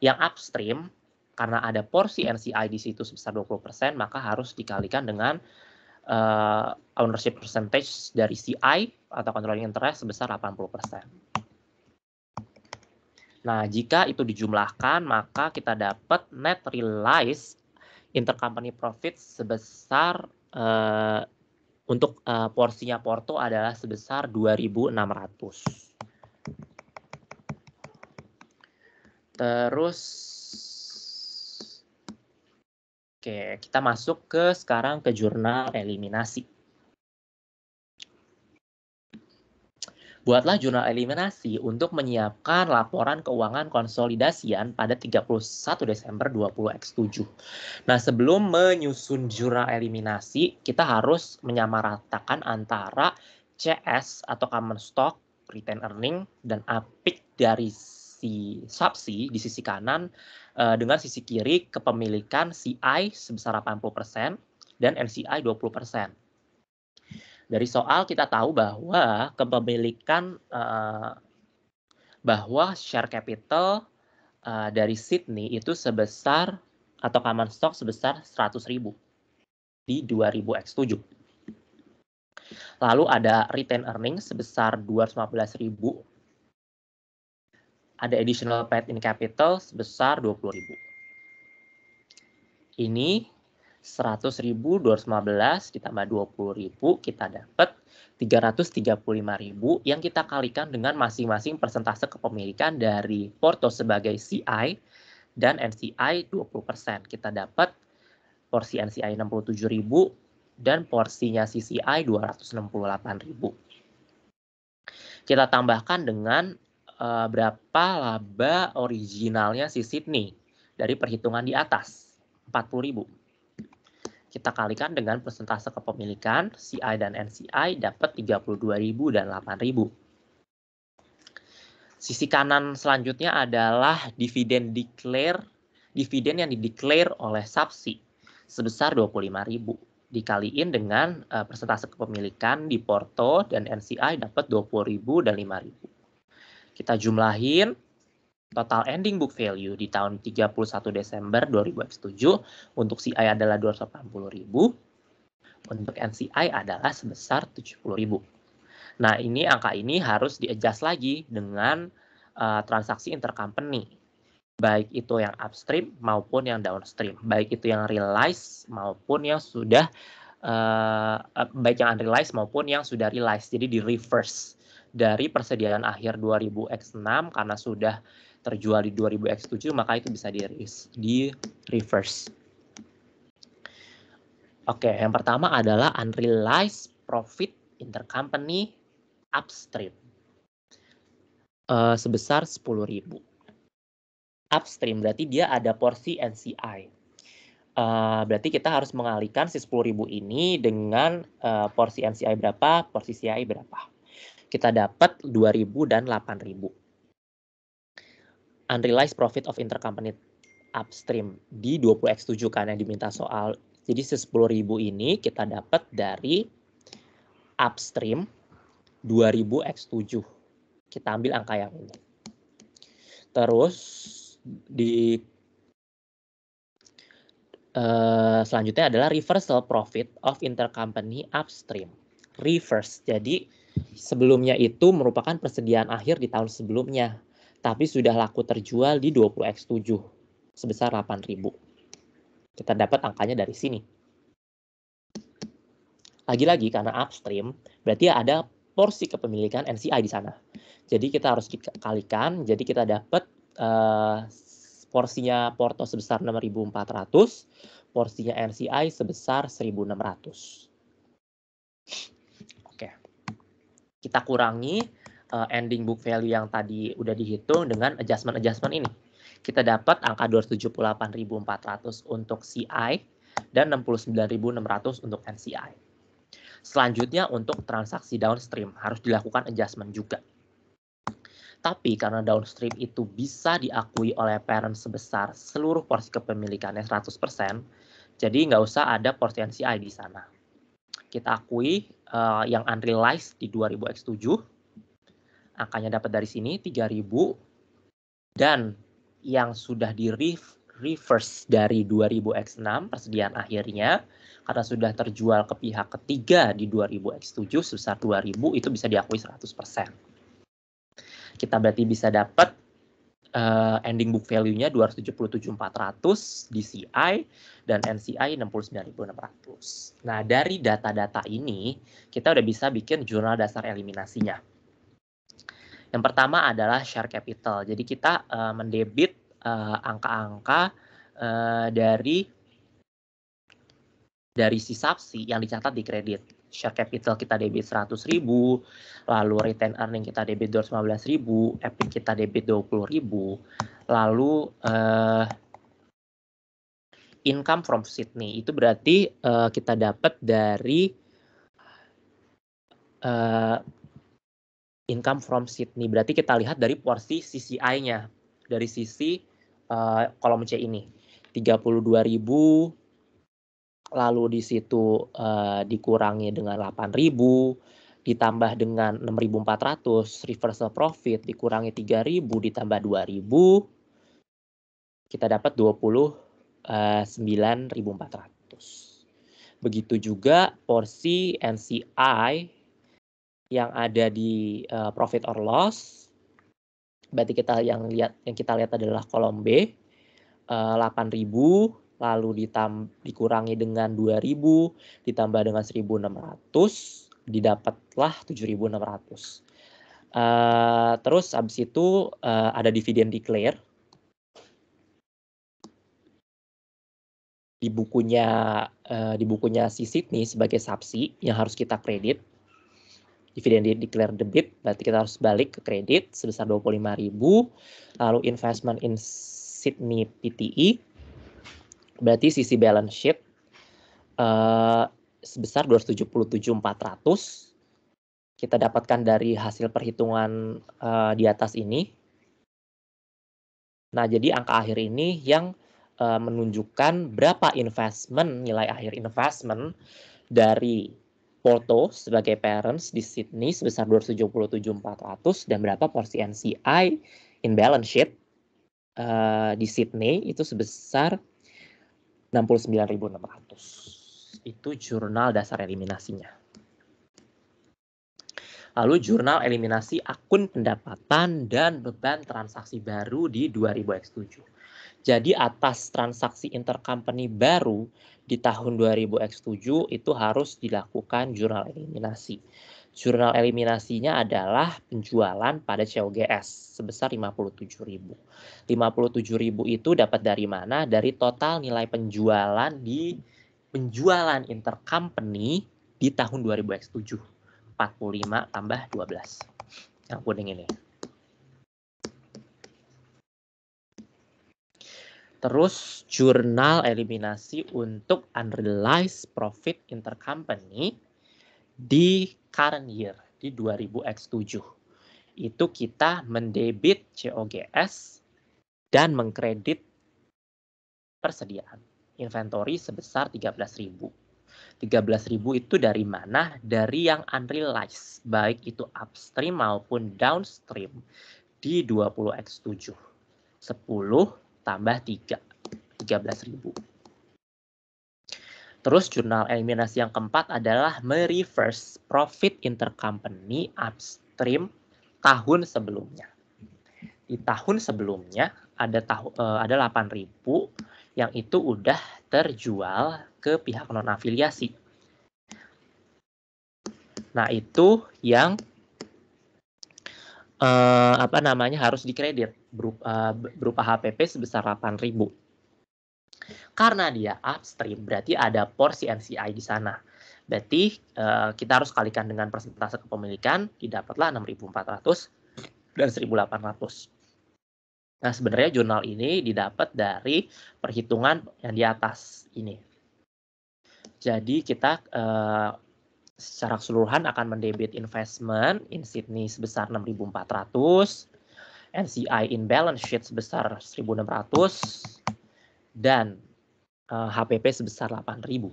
Yang upstream karena ada porsi NCI di situ sebesar 20%, maka harus dikalikan dengan ownership percentage dari CI atau controlling interest sebesar 80%. Nah, jika itu dijumlahkan, maka kita dapat net realized intercompany profit sebesar untuk porsinya Porto adalah sebesar 2.600. Terus, oke, kita masuk sekarang ke jurnal eliminasi. Buatlah jurnal eliminasi untuk menyiapkan laporan keuangan konsolidasian pada 31 Desember 20X7. Nah, sebelum menyusun jurnal eliminasi, kita harus menyamaratakan antara CS atau common stock, retain earning, dan APIC dari si subsi di sisi kanan dengan sisi kiri kepemilikan CI sebesar 80% dan NCI 20%. Dari soal kita tahu bahwa kepemilikan bahwa share capital dari Sydney itu sebesar atau common stock sebesar 100.000 di 2000X7. Lalu ada retain earnings sebesar 215.000. Ada additional paid in capital sebesar 20.000. Ini 100.000 215 ditambah 20.000 kita dapat 335.000 yang kita kalikan dengan masing-masing persentase kepemilikan dari Porto sebagai CI dan NCI 20%. Kita dapat porsi NCI 67.000 dan porsinya CCI 268.000. Kita tambahkan dengan berapa laba originalnya si Sydney dari perhitungan di atas 40.000. Kita kalikan dengan persentase kepemilikan CI dan NCI dapat 32.000 dan 8.000. Sisi kanan selanjutnya adalah dividen yang dideklar oleh subsi sebesar 25.000 dikaliin dengan persentase kepemilikan di Porto dan NCI dapat 20.000 dan 5.000. Kita jumlahin total ending book value di tahun 31 Desember 2007 untuk CI adalah 280.000. Untuk NCI adalah sebesar 70.000. Nah, angka ini harus di-adjust lagi dengan transaksi intercompany. Baik itu yang upstream maupun yang downstream. Baik itu yang realize maupun yang sudah baik yang unrealized maupun yang sudah realized. Jadi di reverse dari persediaan akhir 2000X6 karena sudah terjual di 2000X7 maka itu bisa di reverse. Oke, yang pertama adalah unrealized profit intercompany upstream sebesar 10.000. Upstream berarti dia ada porsi NCI. Berarti kita harus mengalihkan si 10.000 ini dengan porsi NCI berapa, porsi CI berapa. Kita dapat 2.000 dan 8.000. Unrealized profit of intercompany upstream di 20X7 kan yang diminta soal. Jadi 10.000 ini kita dapat dari upstream 2000X7. Kita ambil angka yang ini. Terus selanjutnya adalah reversal profit of intercompany upstream. Reverse. Jadi sebelumnya itu merupakan persediaan akhir di tahun sebelumnya. Tapi sudah laku terjual di 20X7 sebesar 8.000. Kita dapat angkanya dari sini. Lagi-lagi karena upstream, berarti ada porsi kepemilikan NCI di sana. Jadi kita harus dikalikan, jadi kita dapat porsinya Porto sebesar 6.400, porsinya NCI sebesar 1.600. Oke. Kita kurangi ending book value yang tadi udah dihitung dengan adjustment ini. Kita dapat angka 278.400 untuk CI dan 69.600 untuk NCI. Selanjutnya untuk transaksi downstream harus dilakukan adjustment juga. Tapi karena downstream itu bisa diakui oleh parent sebesar seluruh porsi kepemilikannya 100%, jadi nggak usah ada porsi NCI di sana. Kita akui yang unrealized di 2000X7, angkanya dapat dari sini 3.000, dan yang sudah di reverse dari 2000X6 persediaan akhirnya karena sudah terjual ke pihak ketiga di 2000X7 sebesar 2.000 itu bisa diakui 100%. Kita berarti bisa dapat ending book value-nya 277.400 di CI dan NCI 69.600. Nah, dari data-data ini kita udah bisa bikin jurnal dasar eliminasinya. Yang pertama adalah share capital. Jadi kita mendebit angka-angka dari si subsi yang dicatat di kredit. Share capital kita debit 100.000, lalu retain earning kita debit 215.000, EPIC kita debit 20.000, lalu income from Sydney itu berarti kita dapat dari income from Sydney. Berarti kita lihat dari porsi CCI-nya. Dari sisi kolom C ini. 32.000, lalu di situ dikurangi dengan 8.000, ditambah dengan 6.400, reversal profit, dikurangi 3.000, ditambah 2.000, kita dapat 29.400. Begitu juga porsi NCI yang ada di profit or loss, berarti yang kita lihat adalah kolom B, 8.000, lalu dikurangi dengan 2.000, ditambah dengan 1.600, didapatlah 7.600. Terus habis itu ada dividen declare. Di bukunya si Sydney sebagai subsi yang harus kita kredit. Dividen declare debit, berarti kita harus balik ke kredit sebesar 25.000. Lalu investment in Sydney PTE, berarti sisi balance sheet sebesar 277.400. Kita dapatkan dari hasil perhitungan di atas ini. Nah, jadi angka akhir ini yang menunjukkan berapa nilai akhir investment dari Porto sebagai parents di Sydney sebesar 277.400 dan berapa porsi NCI in balance sheet di Sydney itu sebesar 69.600. Itu jurnal dasar eliminasinya. Lalu jurnal eliminasi akun pendapatan dan beban transaksi baru di 2000X7. Jadi atas transaksi intercompany baru di tahun 2000X7 itu harus dilakukan jurnal eliminasi. Jurnal eliminasinya adalah penjualan pada COGS sebesar 57.000. 57.000 itu dapat dari mana? Dari total nilai penjualan di penjualan intercompany di tahun 2000X7. 45 tambah 12. Yang kuning ini. Terus jurnal eliminasi untuk unrealized profit intercompany di current year, di 2000X7. Itu kita mendebit COGS dan mengkredit persediaan inventory sebesar 13.000. 13.000 itu dari mana? Dari yang unrealized, baik itu upstream maupun downstream di 20X7. 10 tambah 3, 13.000. Terus jurnal eliminasi yang keempat adalah mereverse profit intercompany upstream tahun sebelumnya. Di tahun sebelumnya ada 8.000 yang itu udah terjual ke pihak non-afiliasi. Nah, itu yang harus dikredit berupa HPP sebesar 8.000. Karena dia upstream, berarti ada porsi NCI di sana. Berarti kita harus kalikan dengan persentase kepemilikan, didapatlah 6.400 dan 1.800. Nah, sebenarnya jurnal ini didapat dari perhitungan yang di atas ini. Jadi kita secara keseluruhan akan mendebit investment in Sydney sebesar 6.400, NCI in balance sheet sebesar 1.600, dan HPP sebesar 8.000.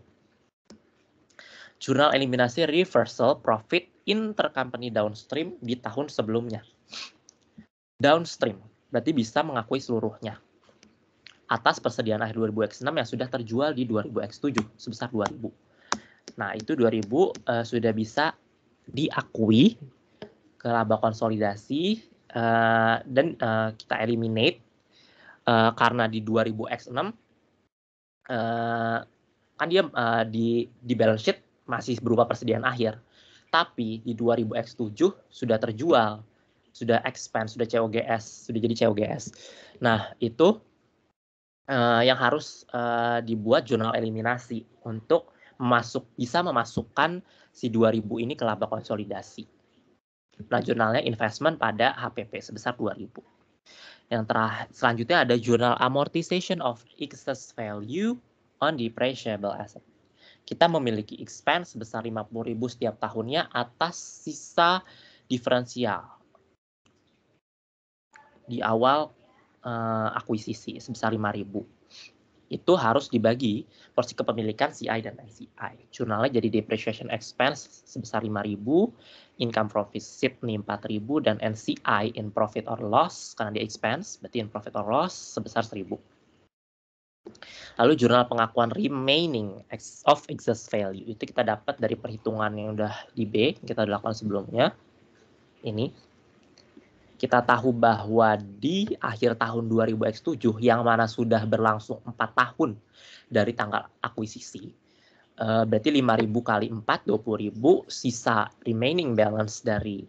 Jurnal eliminasi reversal profit intercompany downstream di tahun sebelumnya. Downstream berarti bisa mengakui seluruhnya atas persediaan akhir 2000X6 yang sudah terjual di 2000X7 sebesar 2.000. Nah, itu 2.000 sudah bisa diakui ke laba konsolidasi dan kita eliminate karena di 2000X6 kan dia di balance sheet masih berupa persediaan akhir. Tapi di 2000X7 sudah terjual, sudah expand, sudah COGS, sudah jadi COGS. Nah, itu yang harus dibuat jurnal eliminasi untuk bisa memasukkan si 2.000 ini ke laba konsolidasi. Nah, jurnalnya investment pada HPP sebesar 2.000. Yang selanjutnya ada jurnal amortization of excess value on depreciable asset. Kita memiliki expense sebesar 50.000 setiap tahunnya atas sisa diferensial di awal akuisisi sebesar 5.000. Itu harus dibagi porsi kepemilikan CI dan NCI. Jurnalnya jadi depreciation expense sebesar 5.000, income profit Sydney 4.000, dan NCI in profit or loss karena dia expense, berarti in profit or loss sebesar 1.000. Lalu jurnal pengakuan remaining of excess value itu kita dapat dari perhitungan yang udah di B, kita lakukan sebelumnya. Ini kita tahu bahwa di akhir tahun 2000X7 yang mana sudah berlangsung 4 tahun dari tanggal akuisisi, berarti 5.000 kali 4, 20.000, sisa remaining balance dari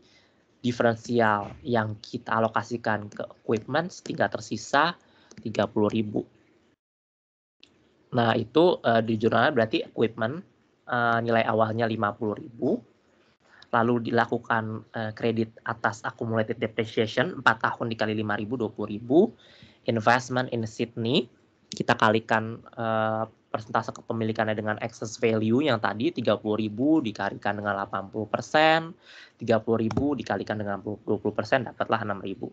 diferensial yang kita alokasikan ke equipment tinggal tersisa 30.000. Nah, itu di jurnalnya berarti equipment nilai awalnya 50.000, lalu dilakukan kredit atas accumulated depreciation 4 tahun dikali 5.000, 20.000. Investment in Sydney kita kalikan persentase kepemilikannya dengan excess value yang tadi 30.000 dikalikan dengan 80%, 30.000 dikalikan dengan 20%, dapatlah 6.000.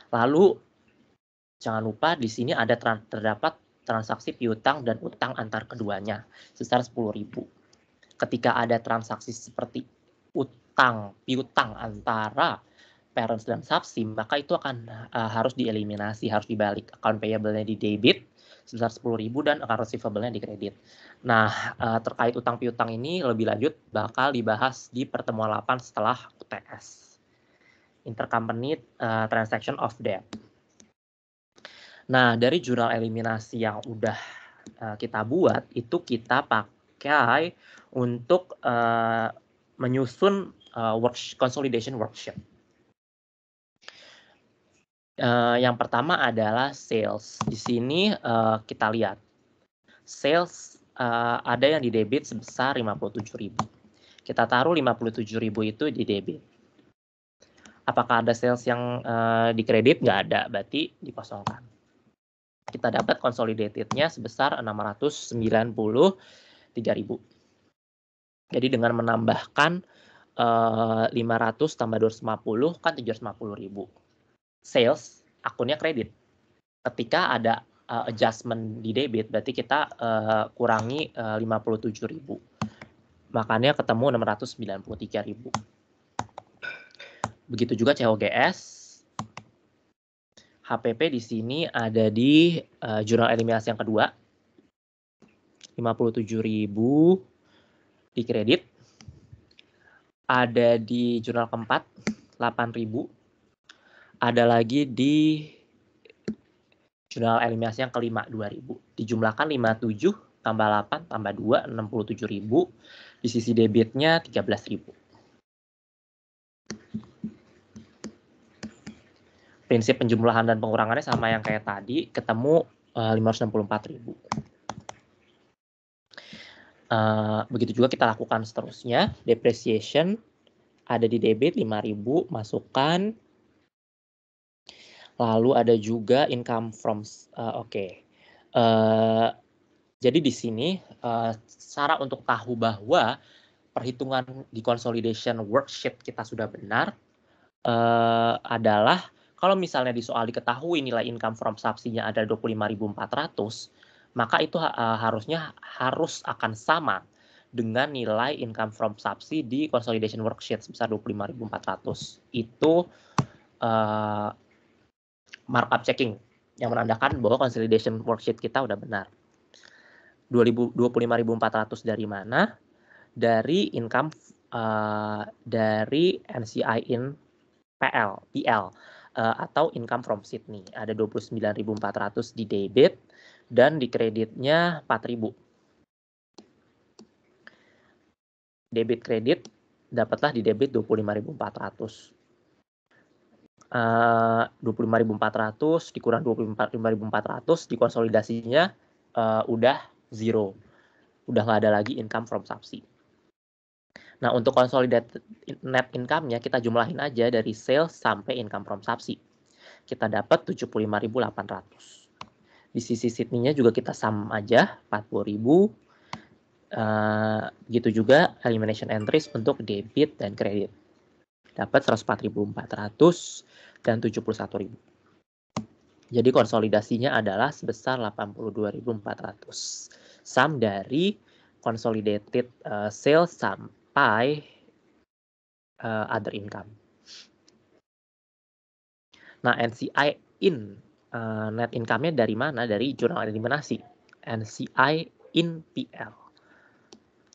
Lalu jangan lupa di sini ada terdapat transaksi piutang dan utang antar keduanya sebesar 10.000. Ketika ada transaksi seperti piutang antara parents dan subsim, maka itu akan harus dieliminasi, harus dibalik. Account payable-nya di debit, sebesar 10.000 dan account receivable-nya dikredit. Nah, terkait utang piutang ini lebih lanjut bakal dibahas di pertemuan 8 setelah UTS. Intercompany Transaction of Debt. Nah, dari jurnal eliminasi yang udah kita buat, itu kita pakai untuk menyusun consolidation worksheet. Yang pertama adalah sales. Di sini kita lihat sales ada yang di debit sebesar 57.000. Kita taruh 57.000 itu di debit. Apakah ada sales yang di kredit? Nggak ada, berarti dikosongkan. Kita dapat consolidated-nya sebesar 693.000. Jadi dengan menambahkan 500 tambah 250 kan 750.000. Sales akunnya kredit. Ketika ada adjustment di debit, berarti kita kurangi 57.000. Makanya ketemu 693.000. Begitu juga COGS. HPP di sini ada di jurnal eliminasi yang kedua. 57.000 di kredit. Ada di jurnal keempat 8.000. Ada lagi di jurnal eliminasi yang kelima 2.000. Dijumlahkan 57 tambah 8 tambah 2 67.000. Di sisi debitnya 13.000. Prinsip penjumlahan dan pengurangannya sama yang kayak tadi, ketemu 564.000. Begitu juga kita lakukan seterusnya. Depreciation ada di debit 5.000, masukkan. Lalu ada juga income from jadi di sini cara untuk tahu bahwa perhitungan di consolidation worksheet kita sudah benar adalah kalau misalnya di soal diketahui nilai income from subsidy-nya ada 25.400, maka itu harusnya akan sama dengan nilai income from subsidy di consolidation worksheet sebesar 25.400. Itu markup checking yang menandakan bahwa consolidation worksheet kita udah benar. 25.400 dari mana? Dari income dari NCI in PL atau income from Sydney. Ada 29.400 di debit dan di kreditnya 4.000. Debit kredit dapatlah di debit 25.400. 25.400 dikurang 25.400 dikonsolidasinya udah zero. Udah nggak ada lagi income from subsidy. Nah, untuk consolidated net income-nya kita jumlahin aja dari sales sampai income from subsidy. Kita dapat 75.800. Di sisi Sydney-nya juga kita sum aja 40.000. Gitu juga elimination entries untuk debit dan kredit. Dapat 104.400 dan 71.000. Jadi konsolidasinya adalah sebesar 82.400. Sum dari consolidated sales sampai other income. Nah, NCI in net income-nya dari mana? Dari jurnal eliminasi. NCI in PL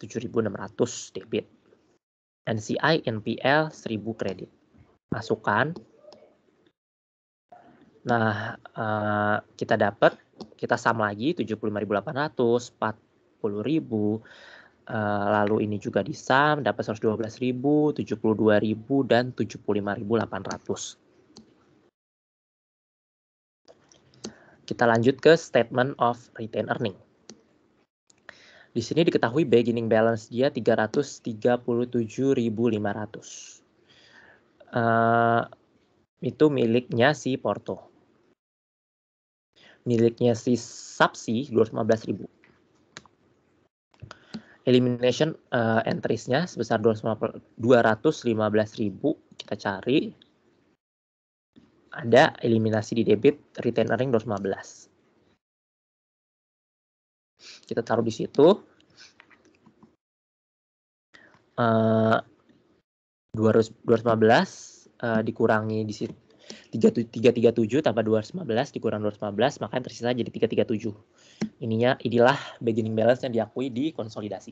7.600 debit. NCI in PL 1.000 kredit. Masukkan. Nah, kita sum lagi 75.800, 40.000, lalu ini juga di sum dapat 112.000, 72.000 dan 75.800. Kita lanjut ke statement of retained earning. Di sini diketahui beginning balance dia 337.500. Itu miliknya si Porto. Miliknya si Subsi 215.000. Elimination entries-nya sebesar 215.000 kita cari. Ada eliminasi di debit retain earning 215. Kita taruh di situ. 215 dikurangi di situ. 337 tambah 215 dikurang 215, maka yang tersisa jadi 337. Inilah beginning balance yang diakui di konsolidasi.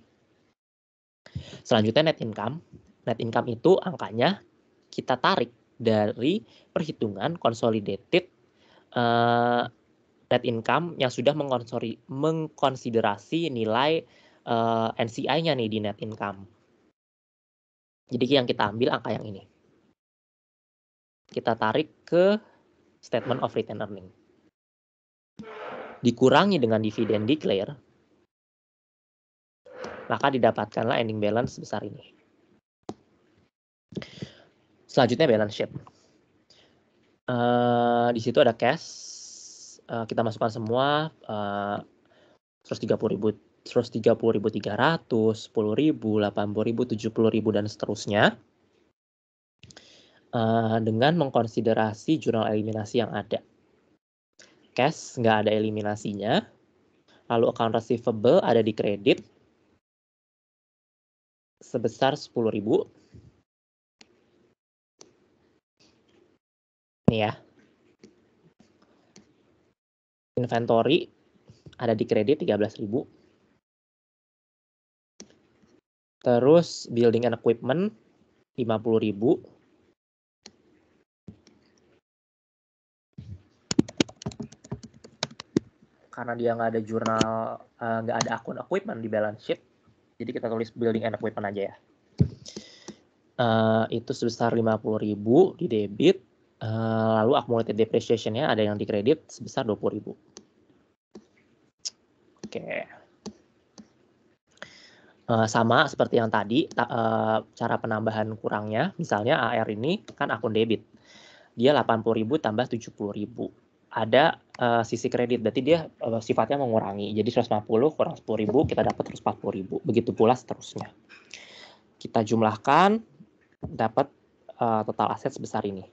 Selanjutnya net income. Net income itu angkanya kita tarik dari perhitungan consolidated net income yang sudah mengkonsiderasi nilai NCI-nya nih di net income. Jadi yang kita ambil angka yang ini. Kita tarik ke statement of retained earning. Dikurangi dengan dividen declare, maka didapatkanlah ending balance sebesar ini. Selanjutnya balance sheet. Di situ ada cash. Kita masukkan semua 130.300, 10.000, 80.000, 70.000 dan seterusnya. Dengan mengkonsiderasi jurnal eliminasi yang ada. Cash nggak ada eliminasinya. Lalu account receivable ada di kredit sebesar 10.000. Nih ya. Inventory ada di kredit 13.000. Terus building and equipment 50.000. Karena dia nggak ada jurnal, nggak ada akun equipment di balance sheet, jadi kita tulis building and equipment aja ya. Itu sebesar 50.000 di debit, lalu accumulated depreciation-nya ada yang di kredit sebesar 20.000. Oke. Sama seperti yang tadi, cara penambahan kurangnya, misalnya AR ini kan akun debit, dia 80.000 tambah 70.000. Ada sisi kredit, berarti dia sifatnya mengurangi. Jadi 150 kurang 10.000, kita dapat 140.000. Begitu pula seterusnya. Kita jumlahkan, dapat total aset sebesar ini.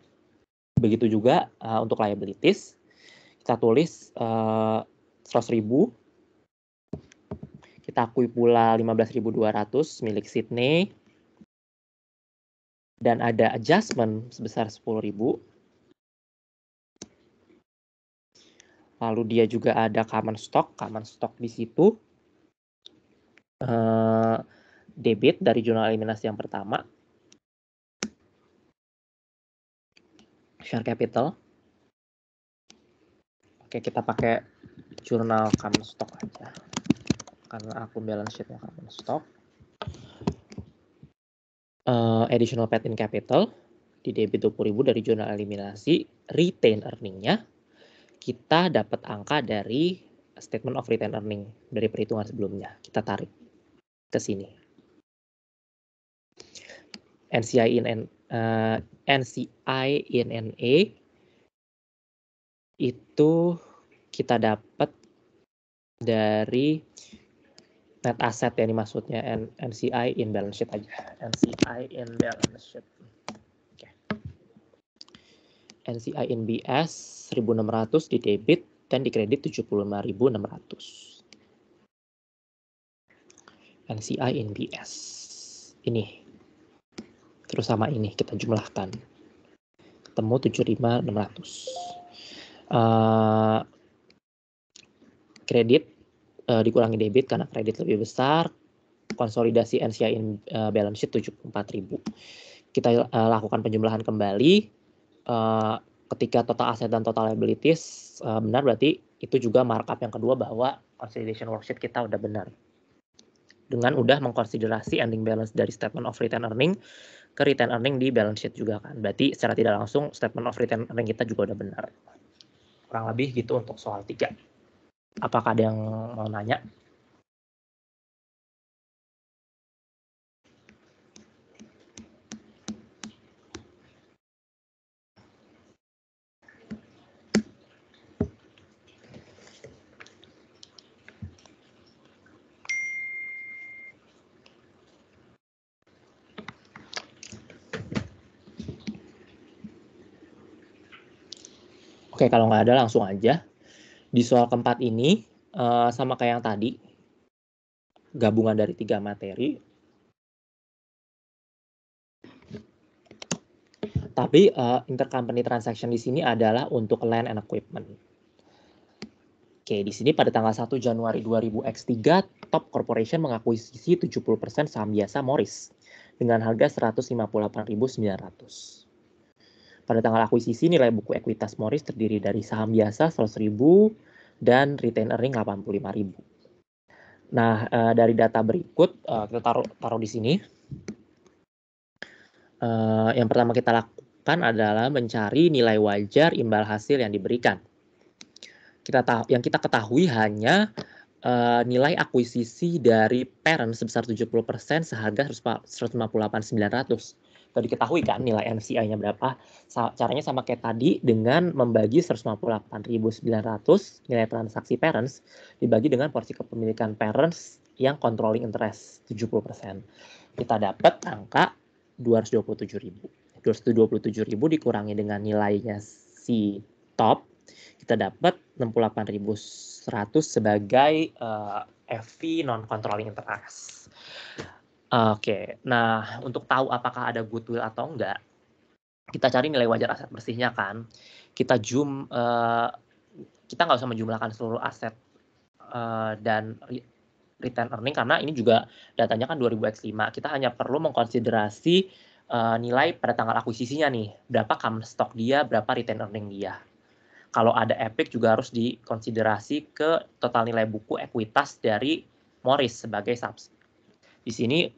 Begitu juga untuk liabilities, kita tulis 100.000. Kita akui pula 15.200 milik Sydney. Dan ada adjustment sebesar 10.000. Lalu dia juga ada common stock di situ debit dari jurnal eliminasi yang pertama, share capital. Oke, kita pakai jurnal common stock aja karena akun balance sheet-nya common stock. Additional paid in capital di debit 20.000 dari jurnal eliminasi, retain earning-nya kita dapat angka dari statement of retained earning dari perhitungan sebelumnya. Kita tarik ke sini. NCI in NA itu kita dapat dari net asset ya, ini maksudnya NCI in balance sheet aja. NCI in balance sheet. Oke. NCI in BS 1.600 di debit dan di kredit 75.600. NCI in BS. Ini. Terus sama ini kita jumlahkan. Ketemu 75.600. Kredit dikurangi debit karena kredit lebih besar. Konsolidasi NCI in balance sheet 74.000. Kita lakukan penjumlahan kembali. Ketika total aset dan total liabilities benar, berarti itu juga markup yang kedua bahwa consolidation worksheet kita udah benar. Dengan udah mengkonsiderasi ending balance dari statement of retained earning ke retained earning di balance sheet juga kan. Berarti secara tidak langsung statement of retained earning kita juga udah benar. Kurang lebih gitu untuk soal 3. Apakah ada yang mau nanya? Oke, kalau nggak ada langsung aja. Di soal keempat ini, sama kayak yang tadi, gabungan dari 3 materi. Tapi intercompany transaction di sini adalah untuk land and equipment. Oke, di sini pada tanggal 1 Januari 2000X3, Top Corporation mengakuisisi 70% saham biasa Morris dengan harga 158.900. Pada tanggal akuisisi, nilai buku ekuitas Morris terdiri dari saham biasa 100.000 dan retained earning 85.000. Nah, dari data berikut kita taruh di sini. Yang pertama kita lakukan adalah mencari nilai wajar imbal hasil yang diberikan. Yang kita ketahui hanya nilai akuisisi dari parent sebesar 70% seharga 158.900. Sudah diketahui kan nilai NCI-nya berapa? Caranya sama kayak tadi dengan membagi 158.900 nilai transaksi parents dibagi dengan porsi kepemilikan parents yang controlling interest 70%. Kita dapat angka 227.000. 227.000 dikurangi dengan nilainya si top, kita dapat 68.100 sebagai FV non-controlling interest. Oke, nah untuk tahu apakah ada goodwill atau enggak, kita cari nilai wajar aset bersihnya kan. Kita kita nggak usah menjumlahkan seluruh aset dan return earning karena ini juga datanya kan 2000X5. Kita hanya perlu mengkonsiderasi nilai pada tanggal akuisisinya nih, berapa common stock dia, berapa return earning dia. Kalau ada Epic juga harus dikonsiderasi ke total nilai buku ekuitas dari Morris sebagai subs. Di sini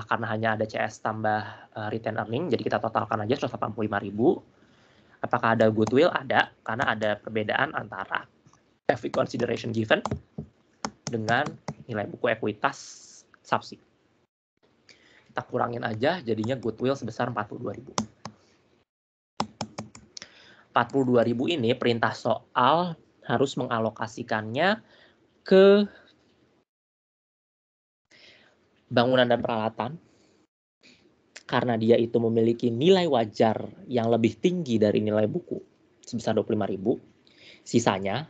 karena hanya ada CS tambah return earning, jadi kita totalkan aja 185.000. Apakah ada goodwill? Ada, karena ada perbedaan antara FV consideration given dengan nilai buku ekuitas subsi. Kita kurangin aja, jadinya goodwill sebesar 42.000. 42.000 ini perintah soal harus mengalokasikannya ke bangunan dan peralatan karena dia itu memiliki nilai wajar yang lebih tinggi dari nilai buku sebesar 25.000. Sisanya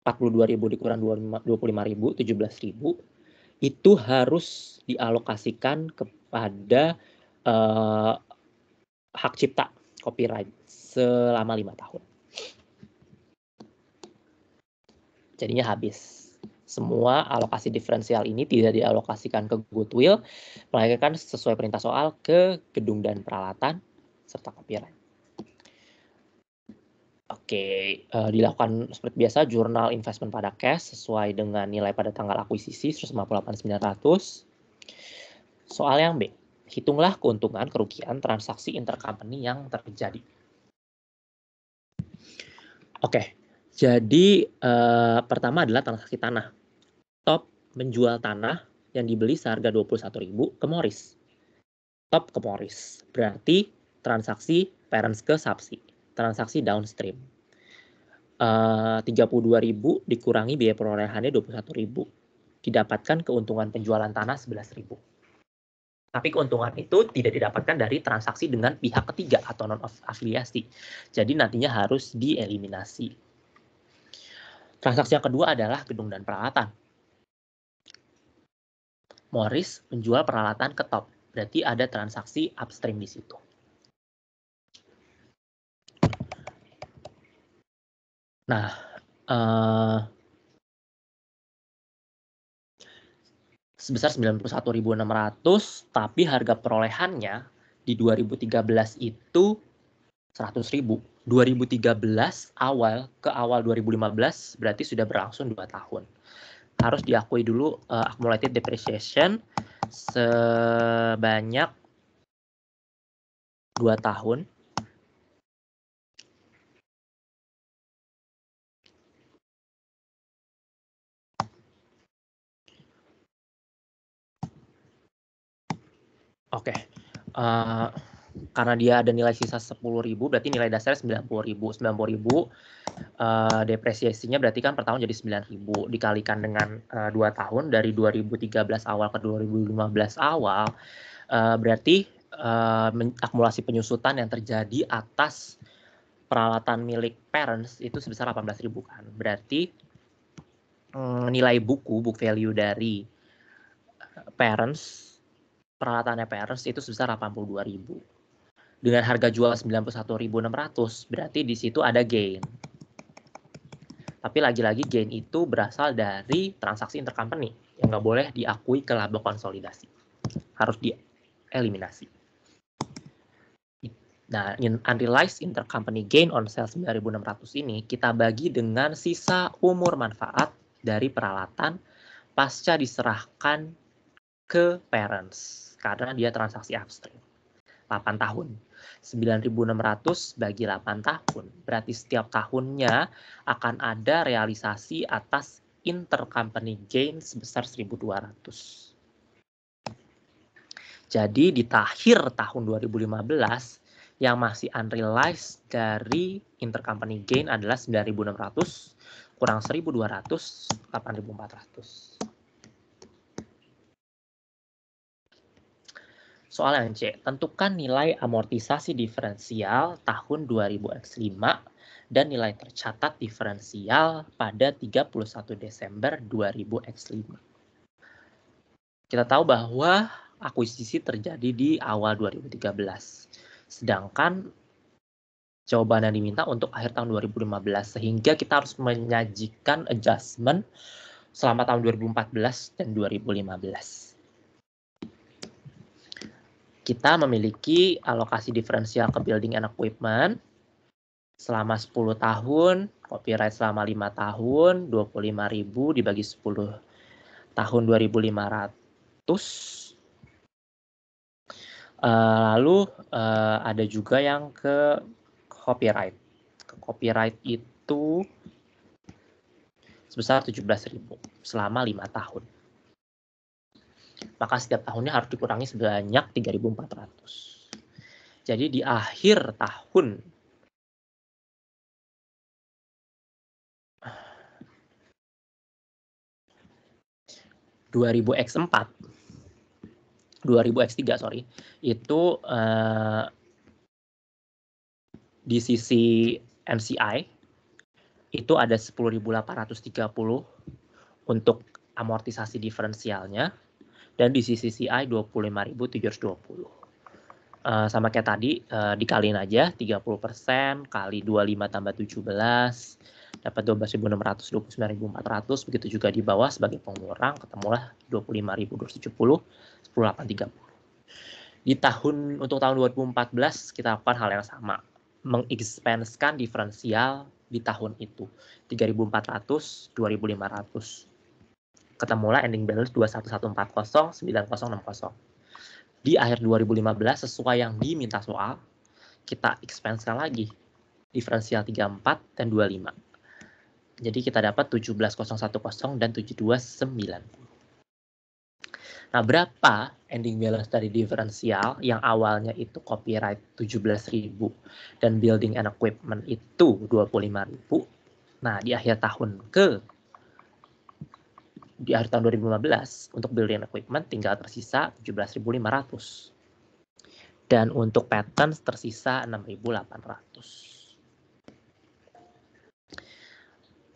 42.000 dikurang 25.000, 17.000 itu harus dialokasikan kepada hak cipta copyright selama 5 tahun. Jadinya habis. Semua alokasi diferensial ini tidak dialokasikan ke goodwill, melainkan sesuai perintah soal ke gedung dan peralatan serta copyright. Oke, dilakukan seperti biasa jurnal investment pada cash sesuai dengan nilai pada tanggal akuisisi 158.900. Soal yang B, hitunglah keuntungan kerugian transaksi intercompany yang terjadi. Oke, jadi pertama adalah transaksi tanah. Top menjual tanah yang dibeli seharga 21.000 ke Morris. Top ke Morris. Berarti transaksi parents ke subsi. Transaksi downstream. 32.000 dikurangi biaya perolehannya 21.000. Didapatkan keuntungan penjualan tanah 11.000. Tapi keuntungan itu tidak didapatkan dari transaksi dengan pihak ketiga atau non-afiliasi. Jadi nantinya harus dieliminasi. Transaksi yang kedua adalah gedung dan peralatan. Morris menjual peralatan ke Top, berarti ada transaksi upstream di situ. Nah, sebesar 91.600, tapi harga perolehannya di 2013 itu 100.000. 2013 awal ke awal 2015 berarti sudah berlangsung 2 tahun. Harus diakui dulu accumulated depreciation sebanyak 2 tahun. Oke. Karena dia ada nilai sisa 10.000, berarti nilai dasarnya 90.000. 90.000 depresiasinya berarti kan per tahun jadi 9.000 dikalikan dengan 2 tahun dari 2013 awal ke 2015 awal, berarti akumulasi penyusutan yang terjadi atas peralatan milik parents itu sebesar 18.000 kan. Berarti nilai buku, book value dari parents, peralatannya parents itu sebesar 82.000. dengan harga jual 91.600, berarti di situ ada gain. Tapi lagi-lagi gain itu berasal dari transaksi intercompany yang nggak boleh diakui ke laba konsolidasi. Harus dieliminasi. Nah, unrealized intercompany gain on sale 9.600 ini kita bagi dengan sisa umur manfaat dari peralatan pasca diserahkan ke parents karena dia transaksi upstream. 8 tahun. 9.600 bagi 8 tahun. Berarti setiap tahunnya akan ada realisasi atas intercompany gain sebesar 1.200. Jadi di akhir tahun 2015 yang masih unrealized dari intercompany gain adalah 9.600 kurang 1.200, 8.400. Soal yang C, tentukan nilai amortisasi diferensial tahun 2000X5 dan nilai tercatat diferensial pada 31 Desember 2000X5. Kita tahu bahwa akuisisi terjadi di awal 2013. Sedangkan jawaban yang diminta untuk akhir tahun 2015, sehingga kita harus menyajikan adjustment selama tahun 2014 dan 2015. Kita memiliki alokasi diferensial ke building and equipment selama 10 tahun, copyright selama 5 tahun, 25.000 dibagi 10 tahun 2.500. Lalu ada juga yang ke copyright. Copyright itu sebesar 17.000 selama 5 tahun. Maka setiap tahunnya harus dikurangi sebanyak 3.400. Jadi di akhir tahun 2000X4, 2000X3 sorry, itu di sisi NCI itu ada 10.830 untuk amortisasi diferensialnya, dan di sisi CI 25.720. Sama kayak tadi, dikaliin aja 30% kali 25 tambah 17, dapat 12.600, 29.400, begitu juga di bawah sebagai pengurang, ketemulah 25.270, 10.830. Untuk tahun 2014 kita lakukan hal yang sama, mengekspanskan diferensial di tahun itu 3.400, 2.500. Ketemulah ending balance 21140, 9060. Di akhir 2015 sesuai yang diminta soal, kita ekspanskan lagi diferensial 34 dan 25. Jadi kita dapat 17.010 dan 72.90. Nah, berapa ending balance dari diferensial yang awalnya itu copyright 17.000 dan building and equipment itu 25.000. Nah, di akhir tahun 2015 untuk building and equipment tinggal tersisa 17.500. Dan untuk patents tersisa 6.800.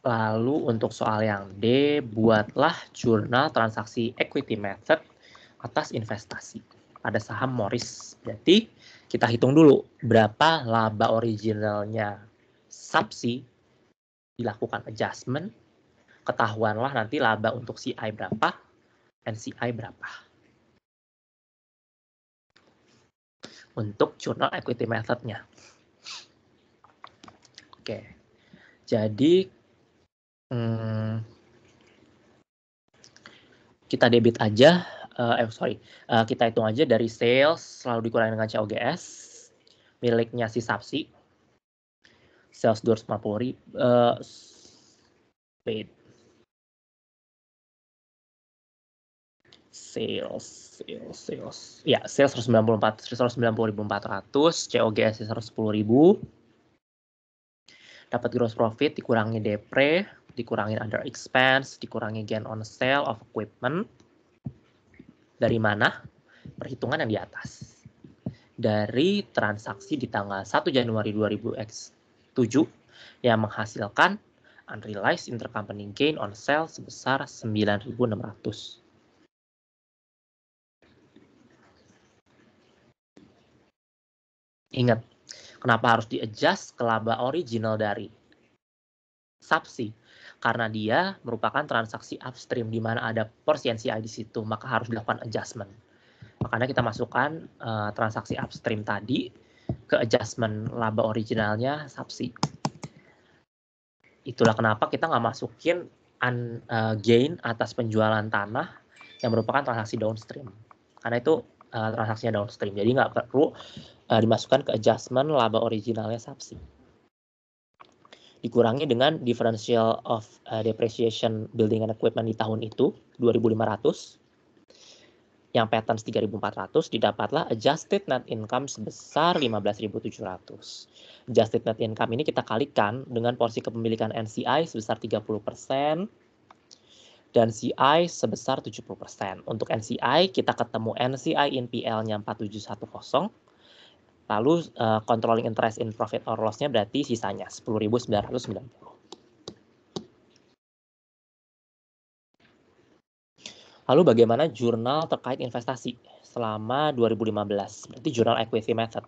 Lalu untuk soal yang D, buatlah jurnal transaksi equity method atas investasi pada saham Morris. Berarti kita hitung dulu berapa laba originalnya Subsea, dilakukan adjustment, ketahuanlah nanti laba untuk CI berapa, NCI berapa. Untuk jurnal equity method-nya. Oke, jadi kita debit aja, kita hitung aja dari sales selalu dikurangi dengan COGS miliknya si Subsea, sales 250.000, sales, ya sales 190.400, COGS 110.000, dapat gross profit dikurangi depre, dikurangi other expense, dikurangi gain on sale of equipment. Dari mana? Perhitungan yang di atas. Dari transaksi di tanggal 1 Januari 2000X7 yang menghasilkan unrealized intercompany gain on sale sebesar 9.600. Ingat, kenapa harus di-adjust ke laba original dari Sapsi? Karena dia merupakan transaksi upstream di mana ada porsi NCI di situ, maka harus dilakukan adjustment. Makanya kita masukkan transaksi upstream tadi ke adjustment laba originalnya Sapsi. Itulah kenapa kita nggak masukin gain atas penjualan tanah yang merupakan transaksi downstream. Karena itu transaksinya downstream, jadi nggak perlu dimasukkan ke adjustment laba originalnya Sapsi. Dikurangi dengan differential of depreciation building and equipment di tahun itu 2.500, yang patterns 3.400, didapatlah adjusted net income sebesar 15.700. Adjusted net income ini kita kalikan dengan porsi kepemilikan NCI sebesar 30% dan CI sebesar 70%. Untuk NCI kita ketemu NCI NPL-nya 4710. Lalu controlling interest in profit or loss-nya berarti sisanya 10.990. Lalu bagaimana jurnal terkait investasi selama 2015? Berarti jurnal equity method.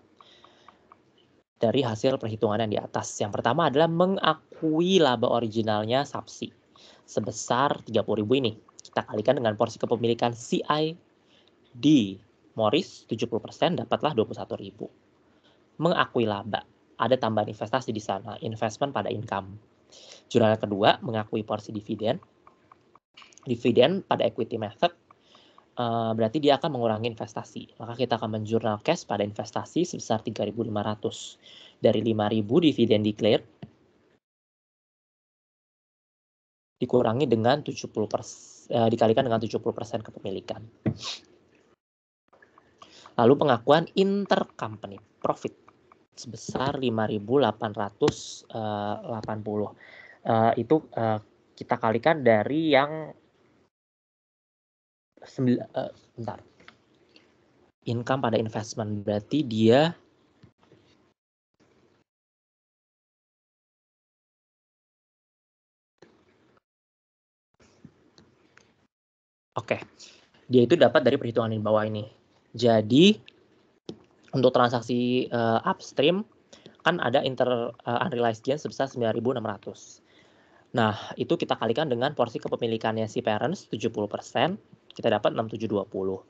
Dari hasil perhitungan yang di atas. Yang pertama adalah mengakui laba originalnya Sapsi sebesar 30.000 ini. Kita kalikan dengan porsi kepemilikan CI di Morris 70%, dapatlah 21.000. Mengakui laba, ada tambahan investasi di sana, investment pada income. Jurnal kedua, mengakui porsi dividen. Dividen pada equity method, berarti dia akan mengurangi investasi. Maka kita akan menjurnal cash pada investasi sebesar 3.500. Dari 5.000 dividen declared, dikurangi dengan 70%, dikalikan dengan 70% kepemilikan. Lalu pengakuan intercompany profit sebesar 5.880. Itu kita kalikan dari yang income pada investment, berarti dia dia itu dapat dari perhitungan di bawah ini. Jadi untuk transaksi upstream kan ada unrealized gain sebesar 9.600. Nah, itu kita kalikan dengan porsi kepemilikannya si parents 70%, kita dapat 6.720.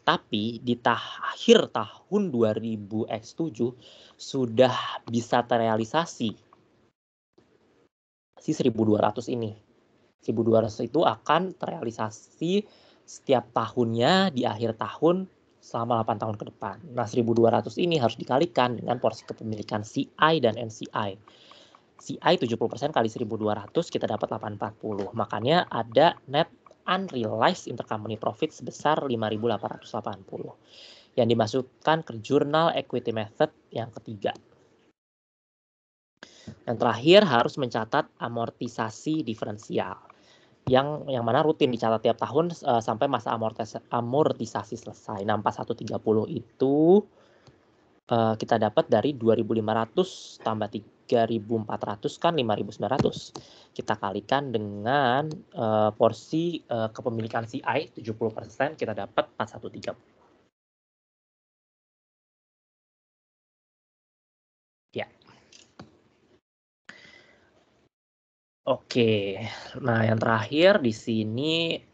Tapi di akhir tahun 2000X7 sudah bisa terrealisasi si 1.200 ini. 1.200 itu akan terrealisasi setiap tahunnya di akhir tahun selama 8 tahun ke depan. Nah, 1.200 ini harus dikalikan dengan porsi kepemilikan CI dan NCI. CI 70% kali 1.200 kita dapat 840. Makanya ada net unrealized intercompany profit sebesar 5.880 yang dimasukkan ke jurnal equity method yang ketiga. Yang terakhir harus mencatat amortisasi diferensial yang mana rutin dicatat tiap tahun sampai masa amortisasi selesai. Nah, 4130 itu kita dapat dari 2.500 tambah 3.400 kan 5.900. Kita kalikan dengan porsi kepemilikan CI 70%, kita dapat 4130. Ya. Oke. Nah, yang terakhir di sini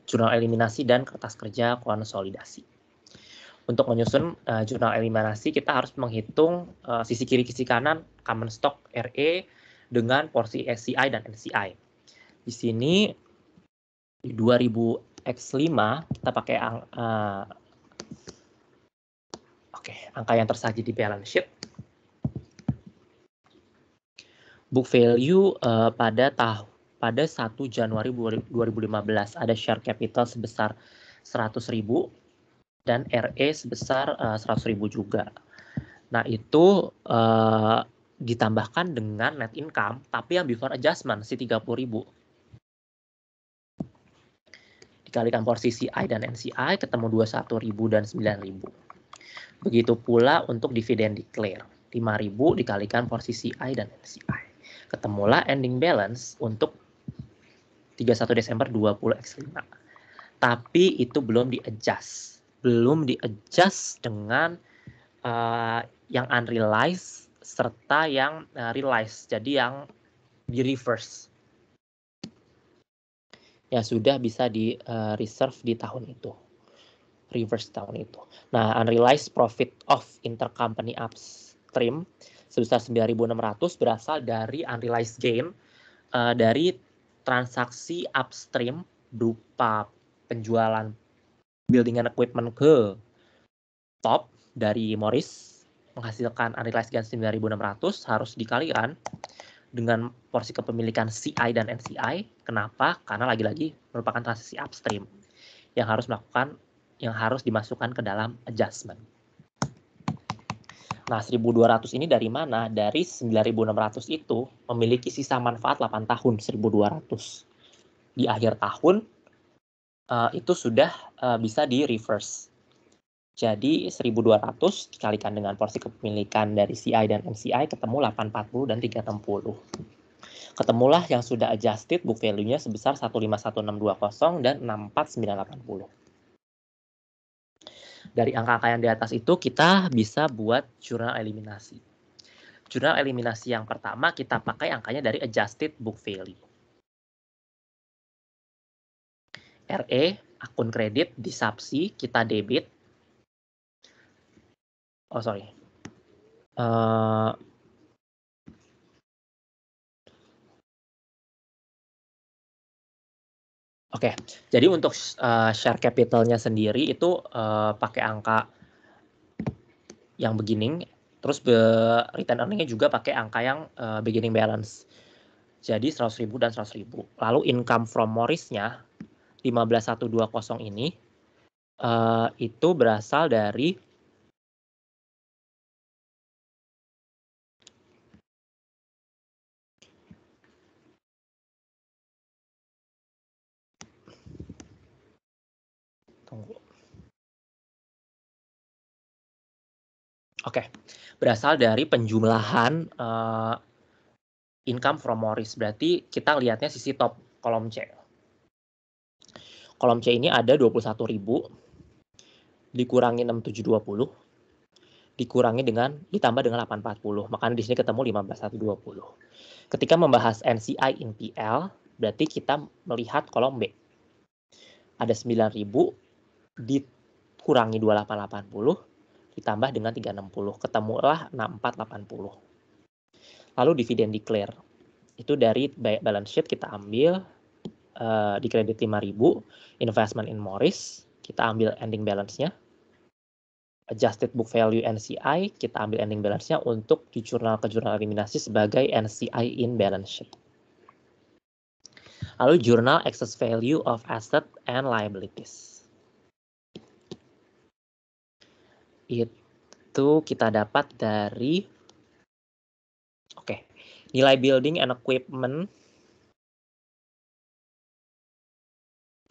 jurnal eliminasi dan kertas kerja konsolidasi. Untuk menyusun jurnal eliminasi, kita harus menghitung sisi kiri, sisi kanan common stock RE dengan porsi SCI dan NCI. Di sini di 2000X5 kita pakai angka yang tersaji di balance sheet. Book value pada 1 Januari 2015 ada share capital sebesar 100.000 dan RE sebesar 100.000 juga. Nah, itu ditambahkan dengan net income, tapi yang before adjustment, si 30.000. Dikalikan porsi CI dan NCI, ketemu 21.000 dan 9.000. Begitu pula untuk dividen declare, 5.000 dikalikan porsi CI dan NCI. Ketemulah ending balance untuk 31 Desember 20X5. Tapi itu belum di-adjust dengan yang unrealized serta yang realized, jadi yang di reverse. Ya sudah bisa di reserve di tahun itu. Reverse tahun itu. Nah, unrealized profit of intercompany upstream sebesar 9.600 berasal dari unrealized gain dari transaksi upstream berupa penjualan building and equipment ke top dari Morris menghasilkan unrealized gain 9.600 harus dikalikan dengan porsi kepemilikan CI dan NCI. Kenapa? Karena lagi-lagi merupakan transaksi upstream yang harus dimasukkan ke dalam adjustment. Nah, 1.200 ini dari mana? Dari 9.600 itu memiliki sisa manfaat 8 tahun, 1.200. Di akhir tahun, itu sudah bisa di reverse. Jadi, 1.200 dikalikan dengan porsi kepemilikan dari CI dan NCI, ketemu 840 dan 360. Ketemulah yang sudah adjusted book value-nya sebesar 151.620 dan 64980. Dari angka-angka yang di atas itu kita bisa buat jurnal eliminasi. Jurnal eliminasi yang pertama kita pakai angkanya dari adjusted book value. RE, akun kredit di subsi kita debit. Oh sorry. Oke, jadi untuk share capitalnya sendiri itu pakai angka yang beginning, terus return earning-nya juga pakai angka yang beginning balance. Jadi 100.000 dan 100.000. Lalu income from Morris-nya 15.120 ini itu berasal dari berasal dari penjumlahan income from Morris. Berarti kita lihatnya sisi top kolom C. Kolom C ini ada 21.000 dikurangi 6.720 dikurangi ditambah dengan 840. Makanya di sini ketemu 15.120. Ketika membahas NCI in PL, berarti kita melihat kolom B. Ada 9.000 dikurangi 2880 ditambah dengan 360. Ketemulah 6480. Lalu dividen declare. Itu dari balance sheet kita ambil di kredit 5.000, investment in Morris, kita ambil ending balance-nya. Adjusted book value NCI, kita ambil ending balance-nya untuk di jurnal ke jurnal eliminasi sebagai NCI in balance sheet. Lalu jurnal excess value of asset and liabilities. Itu kita dapat dari nilai building and equipment.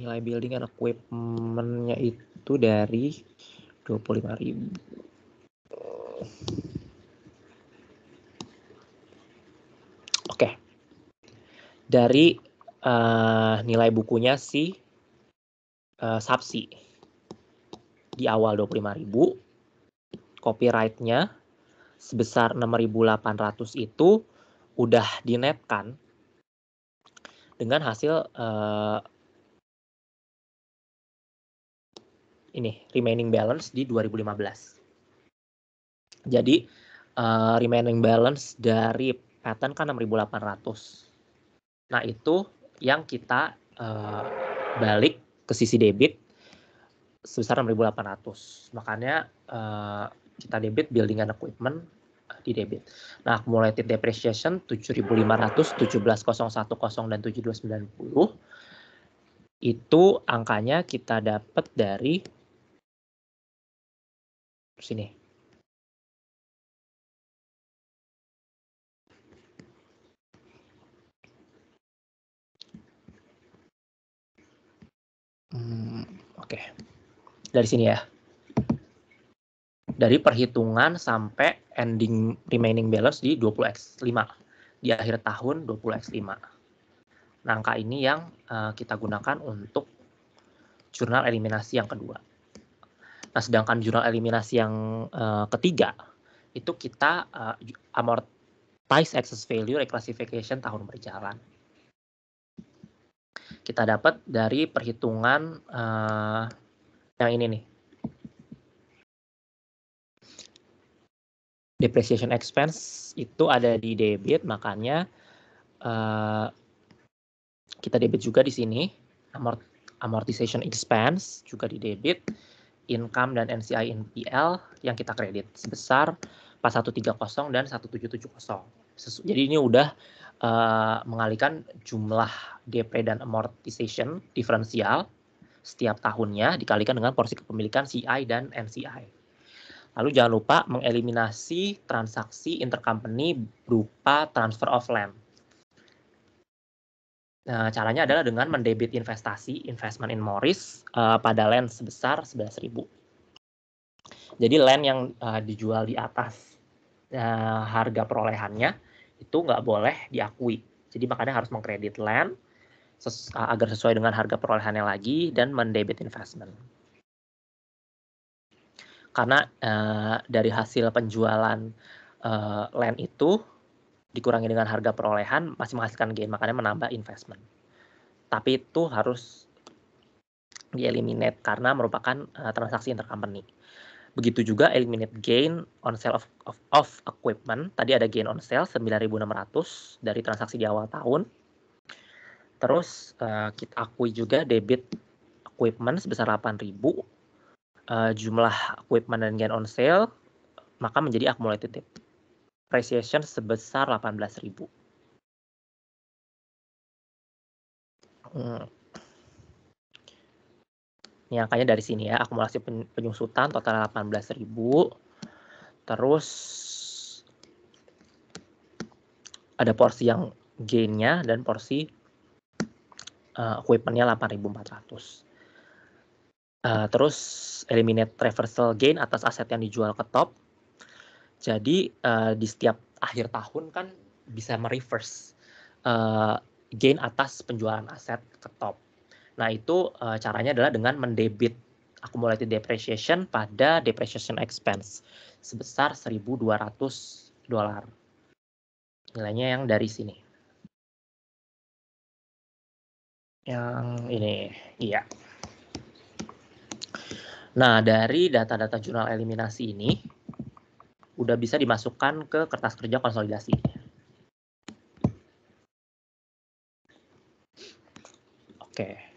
Nilai building and equipment-nya itu dari 25.000. Dari nilai bukunya si subsi di awal 25.000, copyright-nya sebesar 6.800 itu udah dinetkan dengan hasil remaining balance di 2015. Jadi remaining balance dari patent kan 6.800. Nah, itu yang kita balik ke sisi debit sebesar 6.800. Makanya kita debit building and equipment di debit. Nah, accumulated depreciation 7.500, 17.010 dan 7290. Itu angkanya kita dapat dari sini. Dari sini ya. Dari perhitungan sampai ending remaining balance di 20x5. Di akhir tahun 20x5. Nah, angka ini yang kita gunakan untuk jurnal eliminasi yang kedua. Nah, sedangkan jurnal eliminasi yang ketiga, itu kita amortize excess value reclassification tahun berjalan. Kita dapat dari perhitungan yang ini nih. Depreciation expense itu ada di debit, makanya kita debit juga di sini. Amortization expense juga di debit. Income dan NCI NPL yang kita kredit sebesar 4130 dan 1770. Jadi ini udah mengalihkan jumlah depre dan amortization diferensial setiap tahunnya dikalikan dengan porsi kepemilikan CI dan NCI. Lalu jangan lupa mengeliminasi transaksi intercompany berupa transfer of land. Nah, caranya adalah dengan mendebit investment in Morris pada land sebesar 11.000. Jadi land yang dijual di atas harga perolehannya itu nggak boleh diakui. Jadi makanya harus mengkredit land agar sesuai dengan harga perolehannya lagi dan mendebit investment. Karena dari hasil penjualan land itu dikurangi dengan harga perolehan masih menghasilkan gain, makanya menambah investment. Tapi itu harus di-eliminate karena merupakan transaksi intercompany. Begitu juga eliminate gain on sale of equipment. Tadi ada gain on sale 9.600 dari transaksi di awal tahun. Terus kita akui juga debit equipment sebesar 8.000. Jumlah equipment dan gain on sale maka menjadi accumulated depreciation sebesar 18.000. Ini angkanya dari sini ya, akumulasi penyusutan total 18.000. Terus ada porsi yang gain-nya dan porsi equipment-nya 8.400. Terus eliminate reversal gain atas aset yang dijual ke top. Jadi di setiap akhir tahun kan bisa mereverse gain atas penjualan aset ke top. Nah itu caranya adalah dengan mendebit accumulated depreciation pada depreciation expense sebesar $1.200. Nilainya yang dari sini. Yang ini, iya. Nah dari data-data jurnal eliminasi ini udah bisa dimasukkan ke kertas kerja konsolidasi. Oke.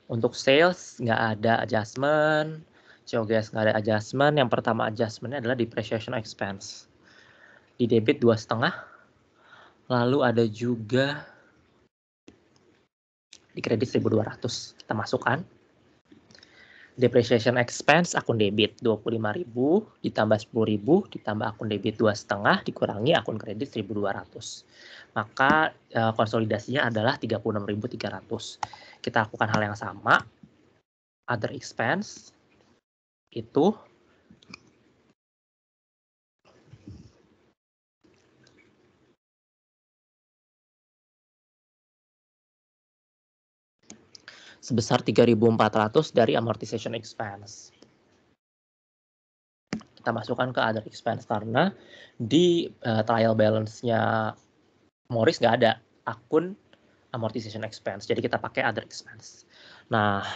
Untuk sales nggak ada adjustment, COGS nggak ada adjustment. Yang pertama adjustmentnya adalah depreciation expense. Di debit 2,5. Lalu ada juga di kredit 1.200. Kita masukkan. Depreciation expense akun debit 25.000 ditambah 10.000 ditambah akun debit 2,5 dikurangi akun kredit 1.200. Maka konsolidasinya adalah 36.300. Kita lakukan hal yang sama. Other expense itu sebesar 3.400 dari amortization expense. Kita masukkan ke other expense karena di trial balance-nya Morris nggak ada akun amortization expense. Jadi kita pakai other expense. Nah,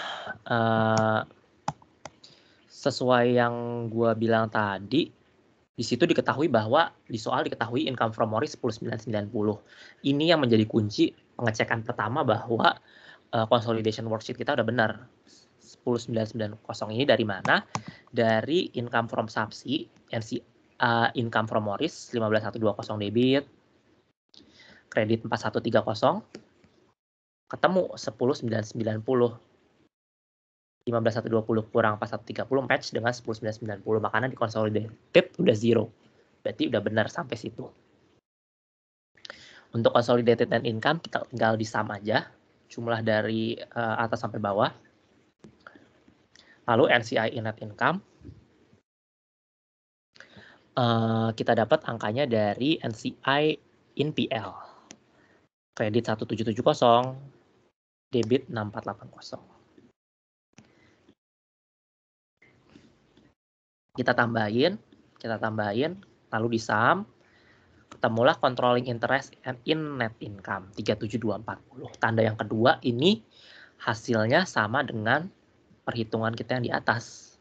sesuai yang gue bilang tadi, di situ diketahui bahwa di soal diketahui income from Morris 10.990. Ini yang menjadi kunci pengecekan pertama bahwa consolidation worksheet kita udah benar. 10.990 ini dari mana? Dari income from Subsi, income from Morris 15.120 debit, kredit 4130, ketemu 10.990. 15.120 kurang 4130 match dengan 10.990. Makanya di consolidated udah zero. Berarti udah benar sampai situ. Untuk consolidated net income kita tinggal di sum aja. Jumlah dari atas sampai bawah. Lalu NCI net income. Kita dapat angkanya dari NCI in PL. Kredit 1770, debit 6480. Kita tambahin Lalu di sum, ketemulah controlling interest in net income 37240. Tanda yang kedua ini hasilnya sama dengan perhitungan kita yang di atas.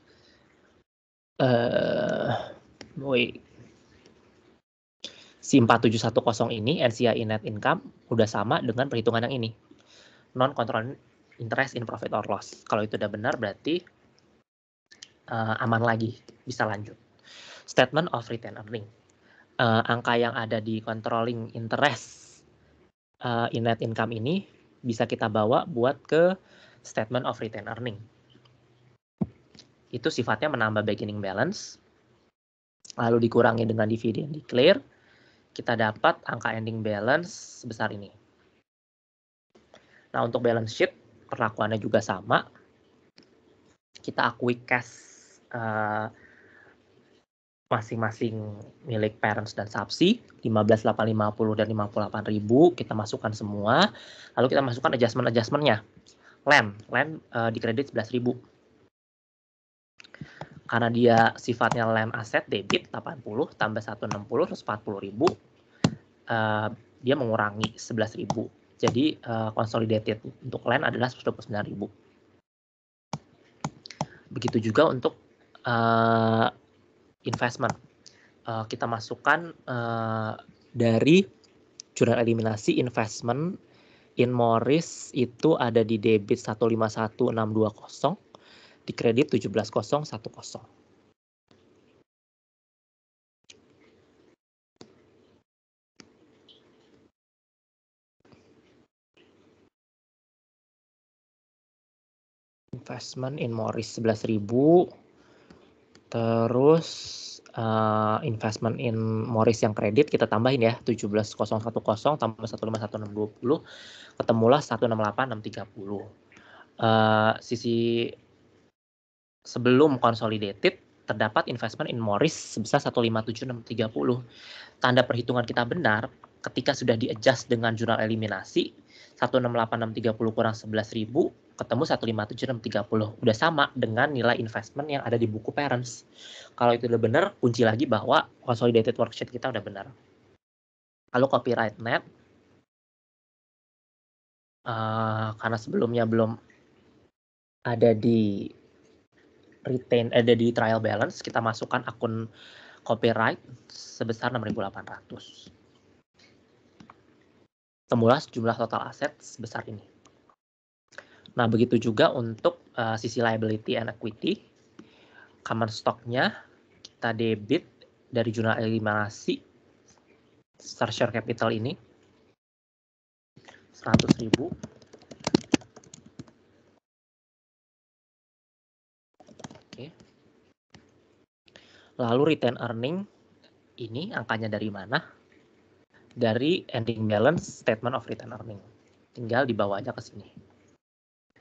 Si 4710 ini NCI net income udah sama dengan perhitungan yang ini. Non controlling interest in profit or loss. Kalau itu udah benar berarti aman lagi, bisa lanjut. Statement of retained earning. Angka yang ada di controlling interest in net income ini bisa kita bawa buat ke statement of retained earning. Itu sifatnya menambah beginning balance, lalu dikurangi dengan dividend declare, kita dapat angka ending balance sebesar ini. Nah, untuk balance sheet, perlakuannya juga sama. Kita akui cash masing-masing milik parents dan subsi 15.850 dan 58.000 kita masukkan semua, lalu kita masukkan adjustment-nya. Land dikredit 11.000 karena dia sifatnya land asset debit 80 tambah 160 terus 40.000, dia mengurangi 11.000, jadi consolidated untuk land adalah 129.000. Begitu juga untuk investment, kita masukkan dari jurnal eliminasi investment in Morris itu ada di debit 151.620, di kredit 17.010. Investment in Morris 11.000, terus investment in Morris yang kredit kita tambahin ya 17.010 tambah 151.620, ketemulah 168.630. Sisi sebelum consolidated terdapat investment in Morris sebesar 157.630. Tanda perhitungan kita benar ketika sudah di-adjust dengan jurnal eliminasi 168.630 kurang 11.000 ketemu 157.630. Udah sama dengan nilai investment yang ada di buku parents. Kalau itu udah benar, kunci lagi bahwa consolidated worksheet kita udah benar. Lalu copyright net, karena sebelumnya belum ada di trial balance, kita masukkan akun copyright sebesar 6.800. Temulah jumlah total aset sebesar ini. Nah, begitu juga untuk sisi liability and equity. Common stock-nya kita debit dari jurnal eliminasi star share capital ini 100.000. Oke. Lalu retain earning ini angkanya dari mana? Dari ending balance statement of retain earning. Tinggal dibawa aja ke sini.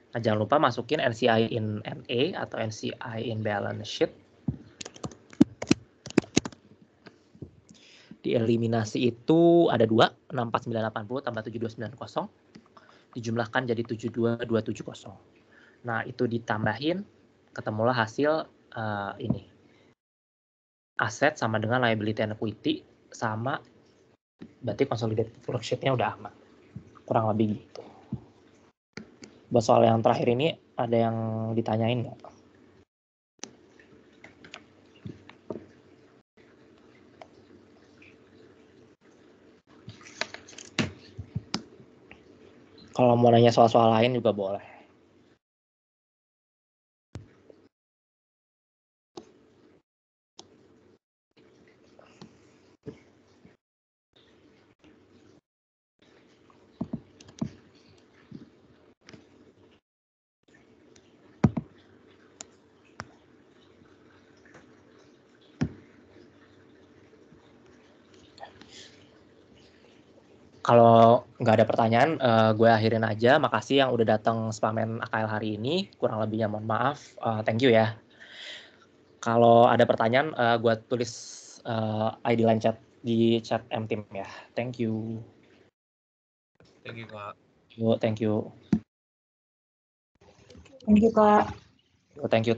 Nah, jangan lupa masukin NCI in NA atau NCI in balance sheet. Di eliminasi itu ada 2, 64980 tambah 7290. Dijumlahkan jadi 72270. Nah, itu ditambahin, ketemulah hasil ini. Aset sama dengan liability and equity, sama berarti consolidated worksheet-nya udah aman. Kurang lebih gitu. Buat soal yang terakhir ini, ada yang ditanyain nggak? Kalau mau nanya soal-soal lain juga boleh. Kalau nggak ada pertanyaan, gue akhirin aja. Makasih yang udah datang spamen AKL hari ini. Kurang lebihnya mohon maaf. Thank you ya. Kalau ada pertanyaan, gue tulis ID line chat di chat M-Team ya. Thank you. Thank you, Pak. Thank you. Thank you, Pak. Thank you.